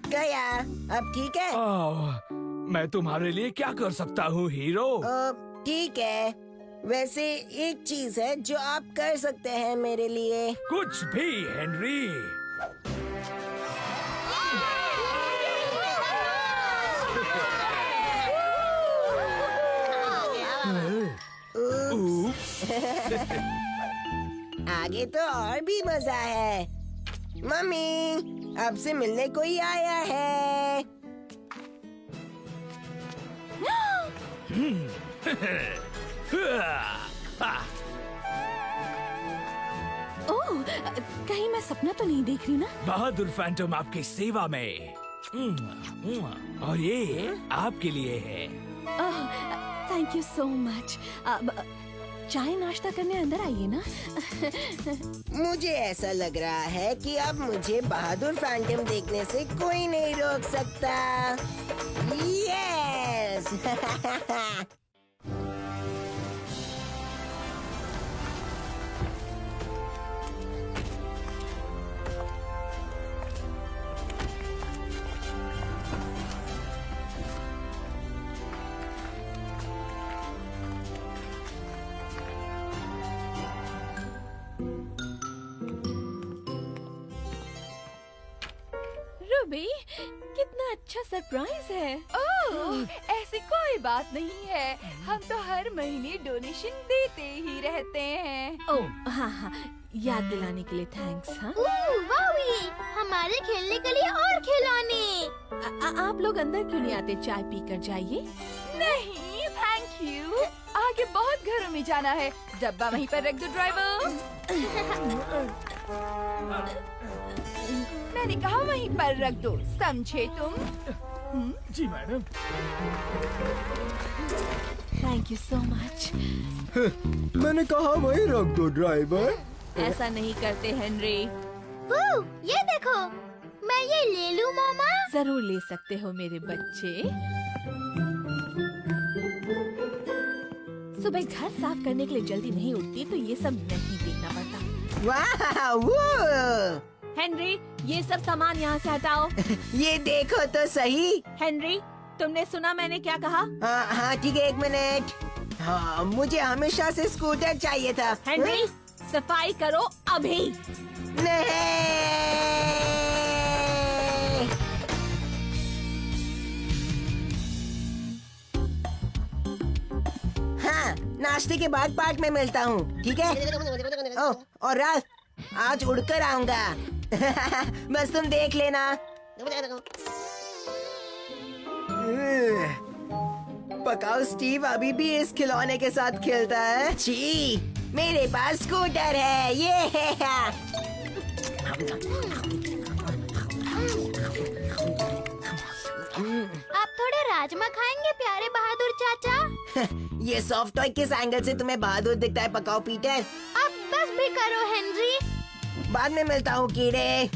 गया, अब ठीक है? मैं तुम्हारे लिए क्या कर सकता हूँ हीरो? ठीक है। वैसे एक चीज है जो आप कर सकते हैं मेरे लिए। कुछ भी हेनरी। आगे तो और भी मजा है। मम्मी, आपसे मिलने कोई आया है। ओह, कहीं मैं सपना तो नहीं देख रही ना? बहादुर फैंटम आपकी सेवा में। और ये आपके लिए है। Thank you so much. चाय नाश्ता करने अंदर आइए ना। मुझे ऐसा लग रहा है कि अब मुझे बहादुर फैंटम देखने से कोई नहीं रोक सकता। यस। भाभी, कितना अच्छा सरप्राइज है। ओह, ऐसी कोई बात नहीं है, हम तो हर महीने डोनेशन देते ही रहते हैं। ओह हाँ हाँ, याद दिलाने के लिए थैंक्स। हाँ वावी, हमारे खेलने के लिए और खिलौने। आप लोग अंदर क्यों नहीं आते? चाय पी कर जाइए। नहीं थैंक यू, आगे बहुत घरों में जाना है। डब्बा वहीं पर रख दो ड्राइवर। मैंने कहा वहीं पर रख दो, समझे तुम? जी madam. Thank you so much. मैंने कहा वही रख दो ड्राइवर। ऐसा नहीं करते हेनरी। ये देखो, मैं ये ले लूं मामा? जरूर ले सकते हो मेरे बच्चे। सुबह घर साफ करने के लिए जल्दी नहीं उठती तो ये सब नहीं देखना पड़ता। वाह, हेनरी, ये सब सामान यहाँ से हटाओ। ये देखो तो सही। हेनरी, तुमने सुना मैंने क्या कहा? हाँ हाँ ठीक है, 1 मिनट। हाँ, मुझे हमेशा से स्कूटर चाहिए था। हेनरी, सफाई करो अभी। नहीं। हाँ, नाश्ते के बाद पार्क में मिलता हूँ, ठीक है? ओह, और रात आज उड़कर आऊंगा। बस तुम देख लेना। पकाओ स्टीव अभी भी इस खिलौने के साथ खेलता है। छी, मेरे पास स्कूटर है, ये है। आप थोड़े राजमा खाएंगे प्यारे बहादुर चाचा? ये सॉफ्ट टॉय किस एंगल से तुम्हें बहादुर दिखता है पकाओ पीटर? अब बस भी करो हेनरी। बाद में मिलता हूँ कीड़े।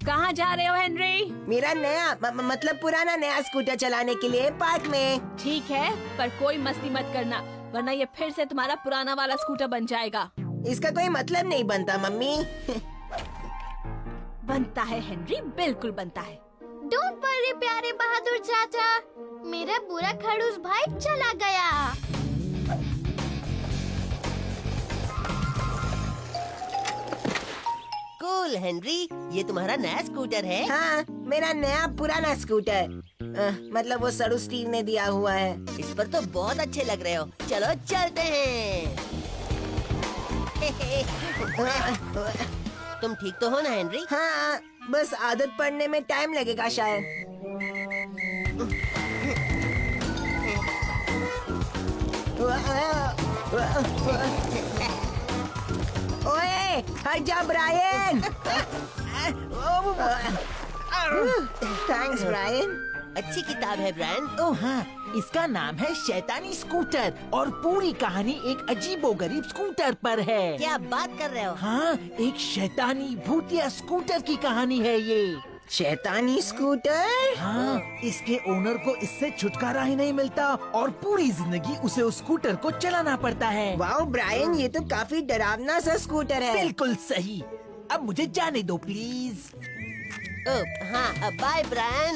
कहाँ जा रहे हो हेनरी? मेरा नया मतलब पुराना नया स्कूटर चलाने के लिए पार्क में। ठीक है, पर कोई मस्ती मत करना, वरना ये फिर से तुम्हारा पुराना वाला स्कूटर बन जाएगा। इसका कोई मतलब नहीं बनता मम्मी। बनता है हेनरी, बिल्कुल बनता है। डोंट वरी प्यारे बहादुर चाचा, मेरा बुरा खड़ूस भाई चला गया। कूल हेनरी, ये तुम्हारा नया स्कूटर है? हाँ, मेरा नया पुराना स्कूटर। मतलब वो सरू स्टीव ने दिया हुआ है। इस पर तो बहुत अच्छे लग रहे हो। चलो चलते हैं। तुम ठीक तो हो ना हेनरी? हाँ, बस आदत पड़ने में टाइम लगेगा शायद। ओए, हट जा ब्रायन। Thanks Brian. अच्छी किताब है ब्रायन। ओह हाँ, इसका नाम है शैतानी स्कूटर और पूरी कहानी एक अजीबोगरीब स्कूटर पर है। क्या बात कर रहे हो? हाँ, एक शैतानी भूतिया स्कूटर की कहानी है ये। शैतानी स्कूटर? हाँ, इसके ओनर को इससे छुटकारा ही नहीं मिलता और पूरी जिंदगी उसे उस स्कूटर को चलाना पड़ता है। वाओ ब्रायन, ये तो काफी डरावना सा स्कूटर है। बिल्कुल सही। अब मुझे जाने दो प्लीज। हाँ, अब बाय ब्रायन।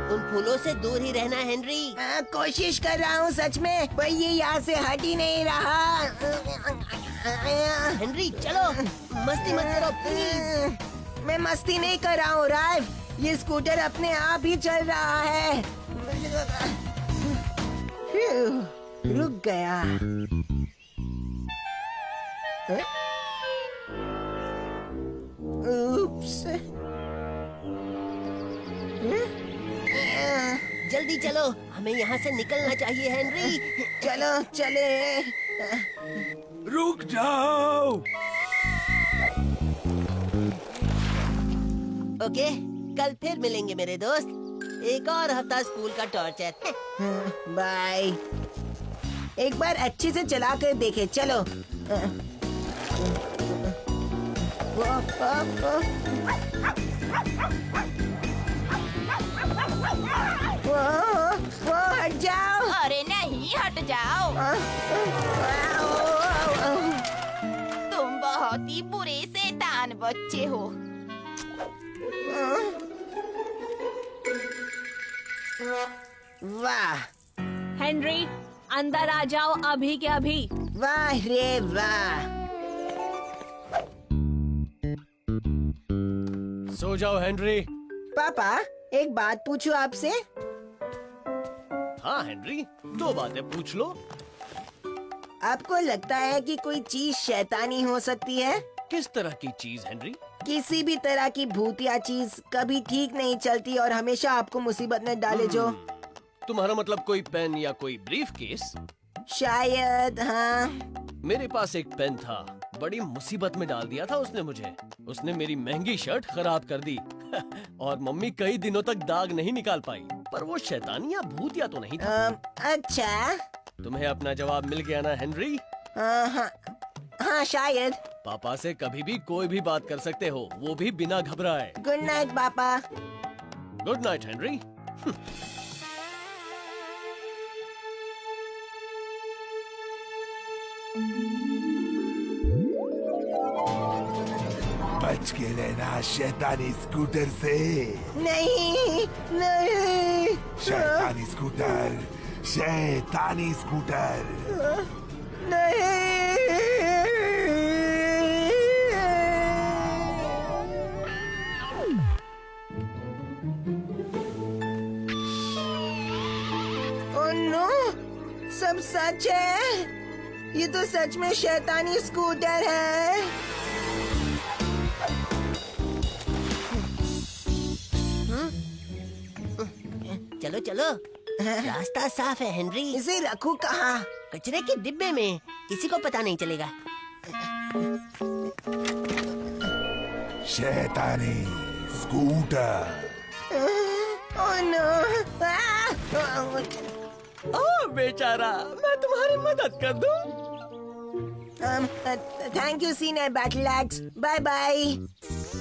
उन फूलों से दूर ही रहना हेनरी। कोशिश कर रहा हूँ सच में, पर ये यहाँ से हट ही नहीं रहा। हेनरी चलो, मस्ती मत करो प्लीज। मैं मस्ती नहीं कर रहा हूँ राइफ, ये स्कूटर अपने आप ही चल रहा है। रुक गया। Oops. जल्दी चलो, हमें यहाँ से निकलना चाहिए हेनरी। चलो चले। रुक जाओ। ओके, कल फिर मिलेंगे मेरे दोस्त। एक और हफ्ता स्कूल का टॉर्चर। बाय। एक बार अच्छे से चला कर देखे, चलो। वो हट जाओ। अरे नहीं, हट जाओ। तुम बहुत ही बुरे शैतान बच्चे हो। वाह। हेनरी, अंदर आ जाओ अभी के अभी। वाह रे वाह। सो जाओ हेनरी। पापा एक बात पूछूं आपसे? हाँ हेनरी, 2 बातें पूछ लो। आपको लगता है कि कोई चीज शैतानी हो सकती है? किस तरह की चीज हेनरी? किसी भी तरह की भूतिया चीज कभी ठीक नहीं चलती और हमेशा आपको मुसीबत में डाले जो। तुम्हारा मतलब कोई पेन या कोई ब्रीफ केस? शायद हाँ। मेरे पास एक पेन था, बड़ी मुसीबत में डाल दिया था उसने मुझे। उसने मेरी महंगी शर्ट खराब कर दी और मम्मी कई दिनों तक दाग नहीं निकाल पाई। पर वो शैतानी या भूतिया तो नहीं था। अच्छा। तुम्हें अपना जवाब मिल गया ना हेनरी? हाँ हाँ शायद। पापा से कभी भी कोई भी बात कर सकते हो, वो भी बिना घबराए। गुड नाइट पापा। Good night Henry. बच के रहना शैतानी स्कूटर से। नहीं नहीं। शैतानी स्कूटर, शैतानी स्कूटर। ओह नो, सब सच है। ये तो सच में शैतानी स्कूटर है। चलो चलो, रास्ता साफ है हेनरी। इसे रखूं कहाँ? कचरे के डिब्बे में, किसी को पता नहीं चलेगा। शैतानी स्कूटर। Oh no. ओह बेचारा, मैं तुम्हारी मदद कर दूं? Thank you senior battle axe. Bye bye.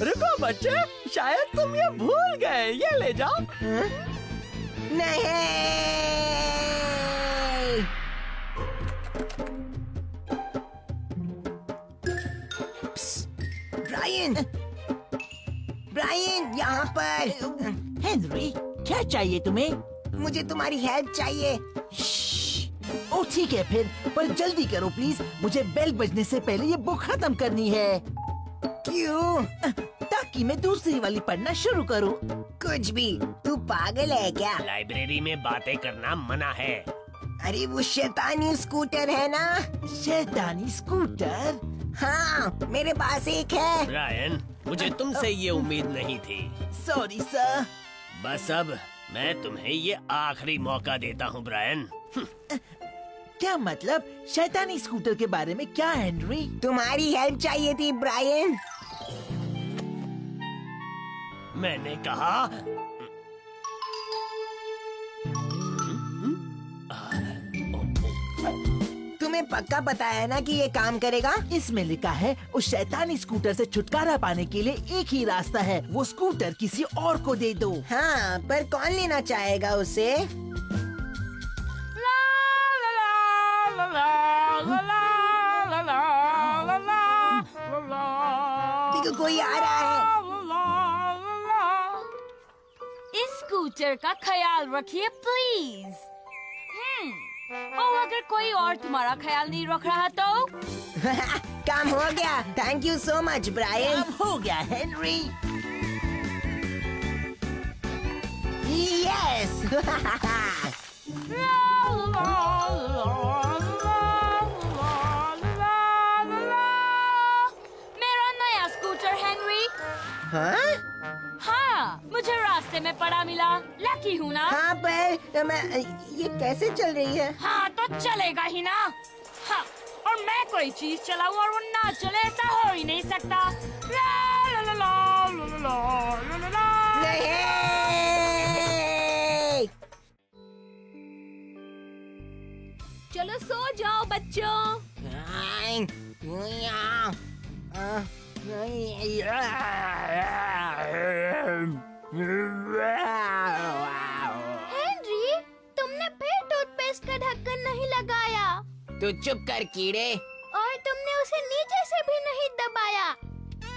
रुको बच्चे, शायद तुम ये भूल गए, ये ले जाओ। नहीं। ब्रायन, ब्रायन यहाँ पर। हेनरी, क्या चाहिए तुम्हें? मुझे तुम्हारी हेल्प चाहिए। ओ ठीक है फिर, पर जल्दी करो प्लीज। मुझे बेल बजने से पहले ये बुक खत्म करनी है। क्यों? ताकि मैं दूसरी वाली पढ़ना शुरू करूं। कुछ भी, तू पागल है क्या? लाइब्रेरी में बातें करना मना है। अरे वो शैतानी स्कूटर है ना? शैतानी स्कूटर? हाँ, मेरे पास एक है। ब्रायन, मुझे तुमसे ये उम्मीद नहीं थी। Sorry sir. बस अब मैं तुम्हें ये आखिरी मौका देता हूँ ब्रायन। क्या मतलब? शैतानी स्कूटर के बारे में क्या हेनरी? तुम्हारी हेल्प चाहिए थी ब्रायन। मैंने कहा तुम्हें पक्का पता है ना कि ये काम करेगा? इसमें लिखा है उस शैतानी स्कूटर से छुटकारा पाने के लिए एक ही रास्ता है, वो स्कूटर किसी और को दे दो। हाँ, पर कौन लेना चाहेगा उसे? देखो कोई आ रहा है। इस स्कूटर का ख्याल रखिए प्लीज। और अगर कोई और तुम्हारा ख्याल नहीं रख रहा तो? काम हो गया। Thank you so much Brian. अब हो गया हेनरी। यस। मेरा नया स्कूटर हेनरी। हाँ? हाँ, मुझे रास्ते में पड़ा मिला। लकी हूँ ना? हाँ, पर मैं ये कैसे चल रही है? हाँ तो चलेगा ही ना। हाँ, और मैं कोई चीज चलाऊं और वो ना चले, ऐसा हो ही नहीं सकता। ला ला ला ला ला ला ला ला ला। नहीं। चलो सो जाओ बच्चों। हेनरी, तुमने फिर टूथपेस्ट का ढक्कन नहीं लगाया तू चुप कर कीड़े। और तुमने उसे नीचे से भी नहीं दबाया।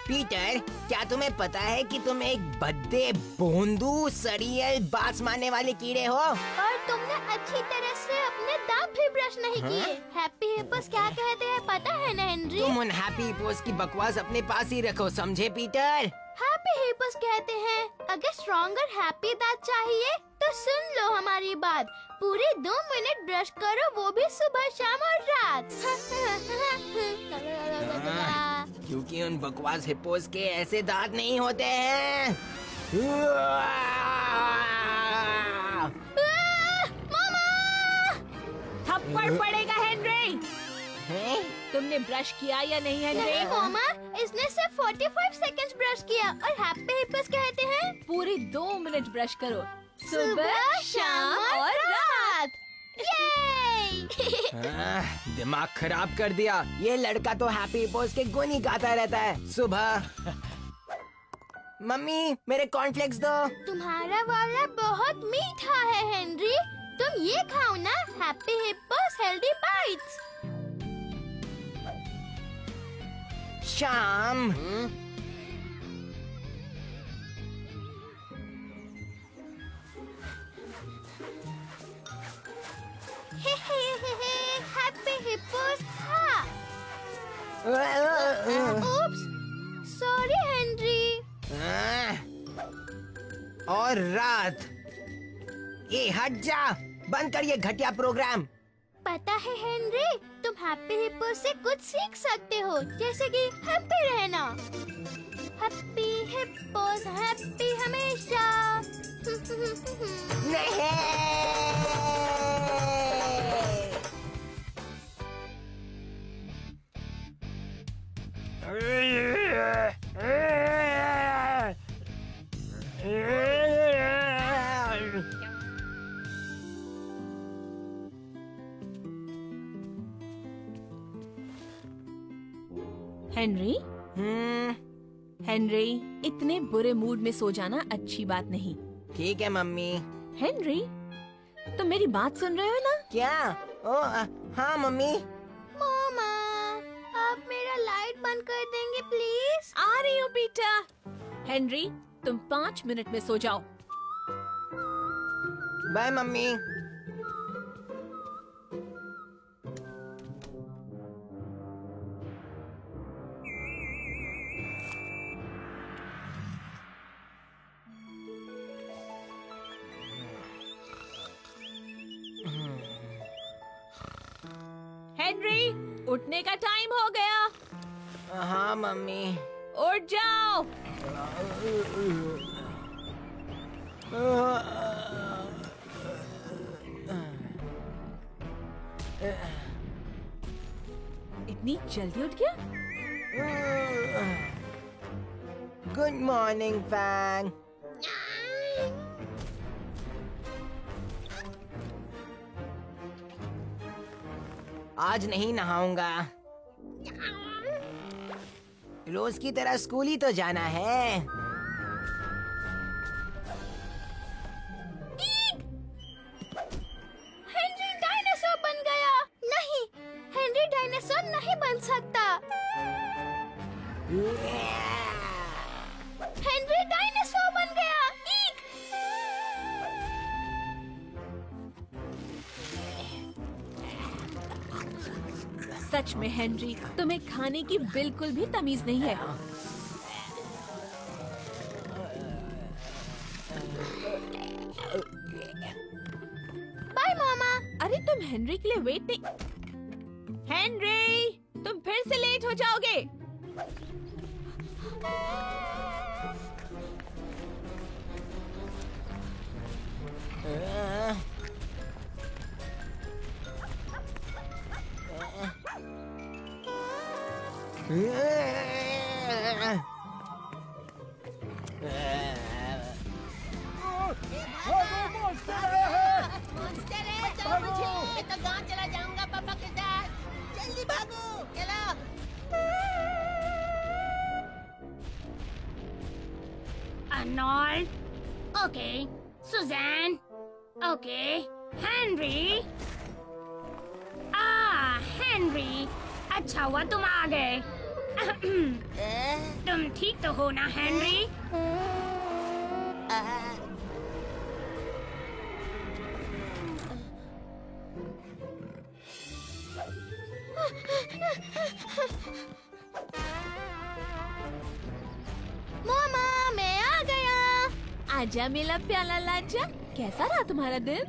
पीटर, क्या तुम्हें पता है कि तुम एक भद्दे, भोंदू, सड़ियल, बास मारने वाले कीड़े हो? और तुमने अच्छी तरह से अपने दांत भी ब्रश नहीं किए। हैप्पी हिप्पोस क्या कहते हैं पता है ना हेनरी? तुम उन हैप्पी हिप्पोस की बकवास अपने पास ही रखो, समझे पीटर? हैप्पी हिप्पोस कहते हैं अगर स्ट्रॉन्गर हैप्पी दांत चाहिए तो सुन लो हमारी बात, पूरे 2 मिनट ब्रश करो, वो भी सुबह, शाम और रात। क्योंकि उन बकवास हिप्पोस के ऐसे दांत नहीं होते हैं। थप्पड़ पड़ेगा हेनरी। तुमने ब्रश किया या नहीं नहीं हेनरी? मामा, इसने सिर्फ 45 सेकंड्स ब्रश किया और हैप्पी हिप्पोस कहते हैं पूरे 2 मिनट ब्रश करो, सुबह, शाम और रात। दिमाग खराब कर दिया। ये लड़का तो हैप्पी हिप्पोस के गुण ही गाता रहता है सुबह। मम्मी, मेरे कॉर्नफ्लेक्स दो। तुम्हारा वाला बहुत मीठा है हेनरी, तुम ये खाओ ना, हैप्पी हिप्पोस हेल्दी बाइट्स। शाम। हैप्पी हिप्पोस खा। Oops, sorry Henry. और रात। ये हट जा, बंद कर ये घटिया प्रोग्राम। पता है हेनरी, तुम हैप्पी हिप्पोस से कुछ सीख सकते हो, जैसे कि हैप्पी रहना। हैप्पी हिप्पोस हैप्पी हमेशा। हेनरी, हेनरी, इतने बुरे मूड में सो जाना अच्छी बात नहीं। ठीक है मम्मी। हेनरी, तुम मेरी बात सुन रहे हो ना? क्या? हाँ मम्मी। मामा, आप मेरा लाइट बंद कर देंगे प्लीज? आ रही हूँ पीटर। हेनरी, तुम 5 मिनट में सो जाओ। Bye mummy. हेनरी, उठने का टाइम हो गया। हाँ मम्मी। उठ जाओ। इतनी जल्दी उठ गया? Good morning Fang. आज नहीं नहाऊंगा। रोज की तरह स्कूल ही तो जाना है। हेनरी डायनासोर बन गया। नहीं, हेनरी डायनासोर नहीं बन सकता। हेनरी डायनासोर बन गया। ईक! सच में हेनरी, तुम्हें खाने की बिल्कुल भी तमीज नहीं है। बाय मामा। अरे तुम हेनरी के लिए वेट नहीं। हेनरी, तुम फिर से लेट हो जाओगे। मैं तो गांव चला जाऊंगा पापा के साथ। जल्दी भागो, चलो। Arnold. Okay. Suzanne. Okay. Henry. Henry. अच्छा हुआ तुम आ गए। तुम ठीक तो हो ना हेनरी? मामा मैं आ गया। आजा मेरा प्याला लाजा, कैसा रहा तुम्हारा दिन?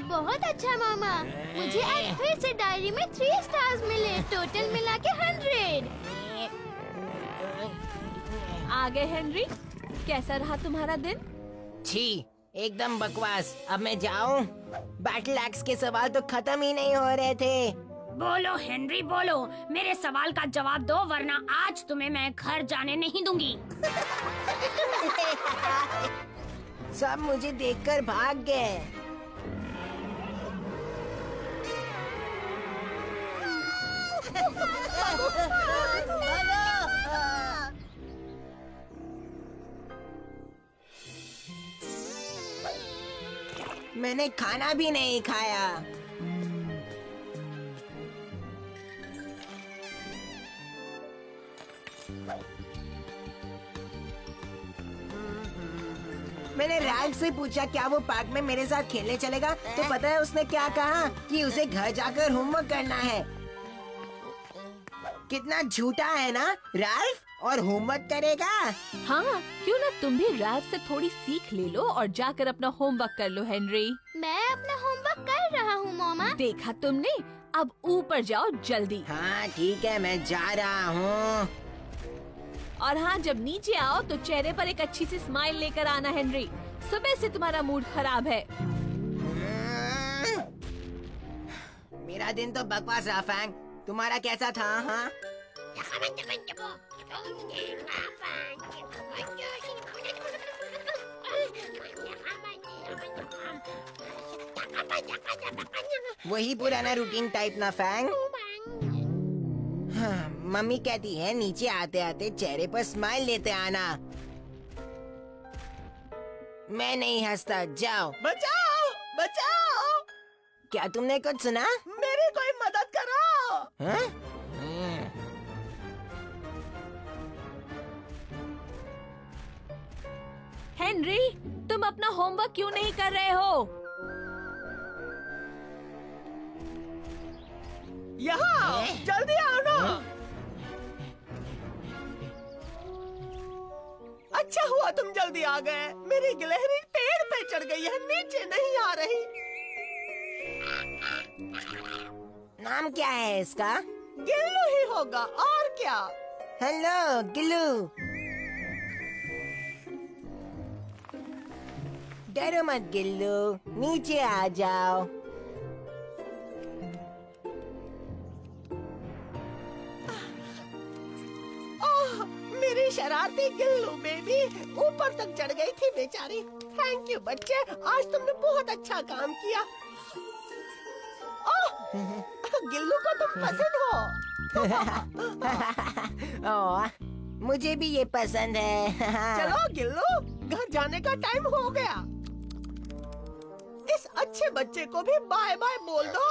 बहुत अच्छा मामा। मुझे आज फिर से डायरी में 3 स्टार्स मिले, टोटल मिला के 100। आ गए हेनरी, कैसा रहा तुम्हारा दिन? छी, एकदम बकवास। अब मैं जाऊं? बैटल एक्स के सवाल तो खत्म ही नहीं हो रहे थे। बोलो हेनरी बोलो, मेरे सवाल का जवाब दो वरना आज तुम्हें मैं घर जाने नहीं दूंगी। सब मुझे देखकर भाग गए। मैंने खाना भी नहीं खाया। मैंने रैल्फ से पूछा क्या वो पार्क में मेरे साथ खेलने चलेगा, तो पता है उसने क्या कहा कि उसे घर जाकर होमवर्क करना है। कितना झूठा है ना, रैल्फ और होमवर्क करेगा। हाँ, क्यों ना तुम भी रैल्फ से थोड़ी सीख ले लो और जाकर अपना होमवर्क कर लो हेनरी। मैं अपना होमवर्क कर रहा हूँ मामा। देखा तुमने, अब ऊपर जाओ जल्दी। हाँ ठीक है, मैं जा रहा हूँ। और हाँ, जब नीचे आओ तो चेहरे पर एक अच्छी सी स्माइल लेकर आना हेनरी। सुबह से तुम्हारा मूड खराब है। मेरा दिन तो बकवास रहा फैंग, तुम्हारा कैसा था? हाँ वही पुराना रूटीन टाइप ना फैंग। हाँ, मम्मी कहती है नीचे आते आते चेहरे पर स्माइल लेते आना। मैं नहीं हंसता, जाओ। बचाओ बचाओ, क्या तुमने कुछ सुना? मेरी कोई मदद करो। हाँ? हेनरी, तुम अपना होमवर्क क्यों नहीं कर रहे हो? यहाँ जल्दी आओ ना। अच्छा हुआ तुम जल्दी आ गए। मेरी गिलहरी पेड़ पे चढ़ गई है, नीचे नहीं आ रही। नाम क्या है इसका? गिल्लू ही होगा, और क्या। हेलो गिल्लू। डरो मत गिल्लू, नीचे आ जाओ। ओह, मेरी शरारती गिल्लू बेबी ऊपर तक चढ़ गई थी बेचारी। थैंक यू बच्चे, आज तुमने बहुत अच्छा काम किया। ओह, गिल्लू को तुम पसंद हो। ओह, मुझे भी ये पसंद है। चलो गिल्लू, घर जाने का टाइम हो गया। इस अच्छे बच्चे को भी बाय बाय बोल दो।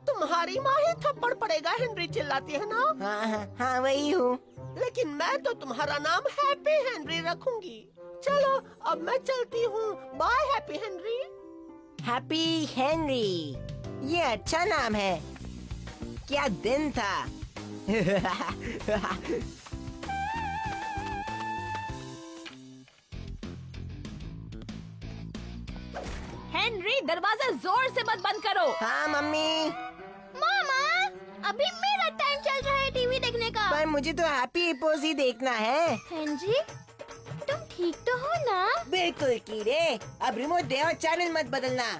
तुम्हारी माँ ही थप्पड़ पड़ेगा, हेनरी चिल्लाती है ना। हाँ वही हूँ। लेकिन मैं तो तुम्हारा नाम हैप्पी हेनरी रखूंगी। चलो अब मैं चलती हूँ, bye Happy Henry. Happy Henry, ये अच्छा नाम है। क्या दिन था। हेनरी, दरवाजा जोर से मत बंद करो। हाँ मम्मी। मामा, अभी मेरा टाइम चल रहा है टीवी देखने का। पर मुझे तो हैप्पी हिप्पोज ही देखना है। हेनरी, तुम ठीक तो हो ना? बिल्कुल कीड़े, अब रिमोट दे और चैनल मत बदलना।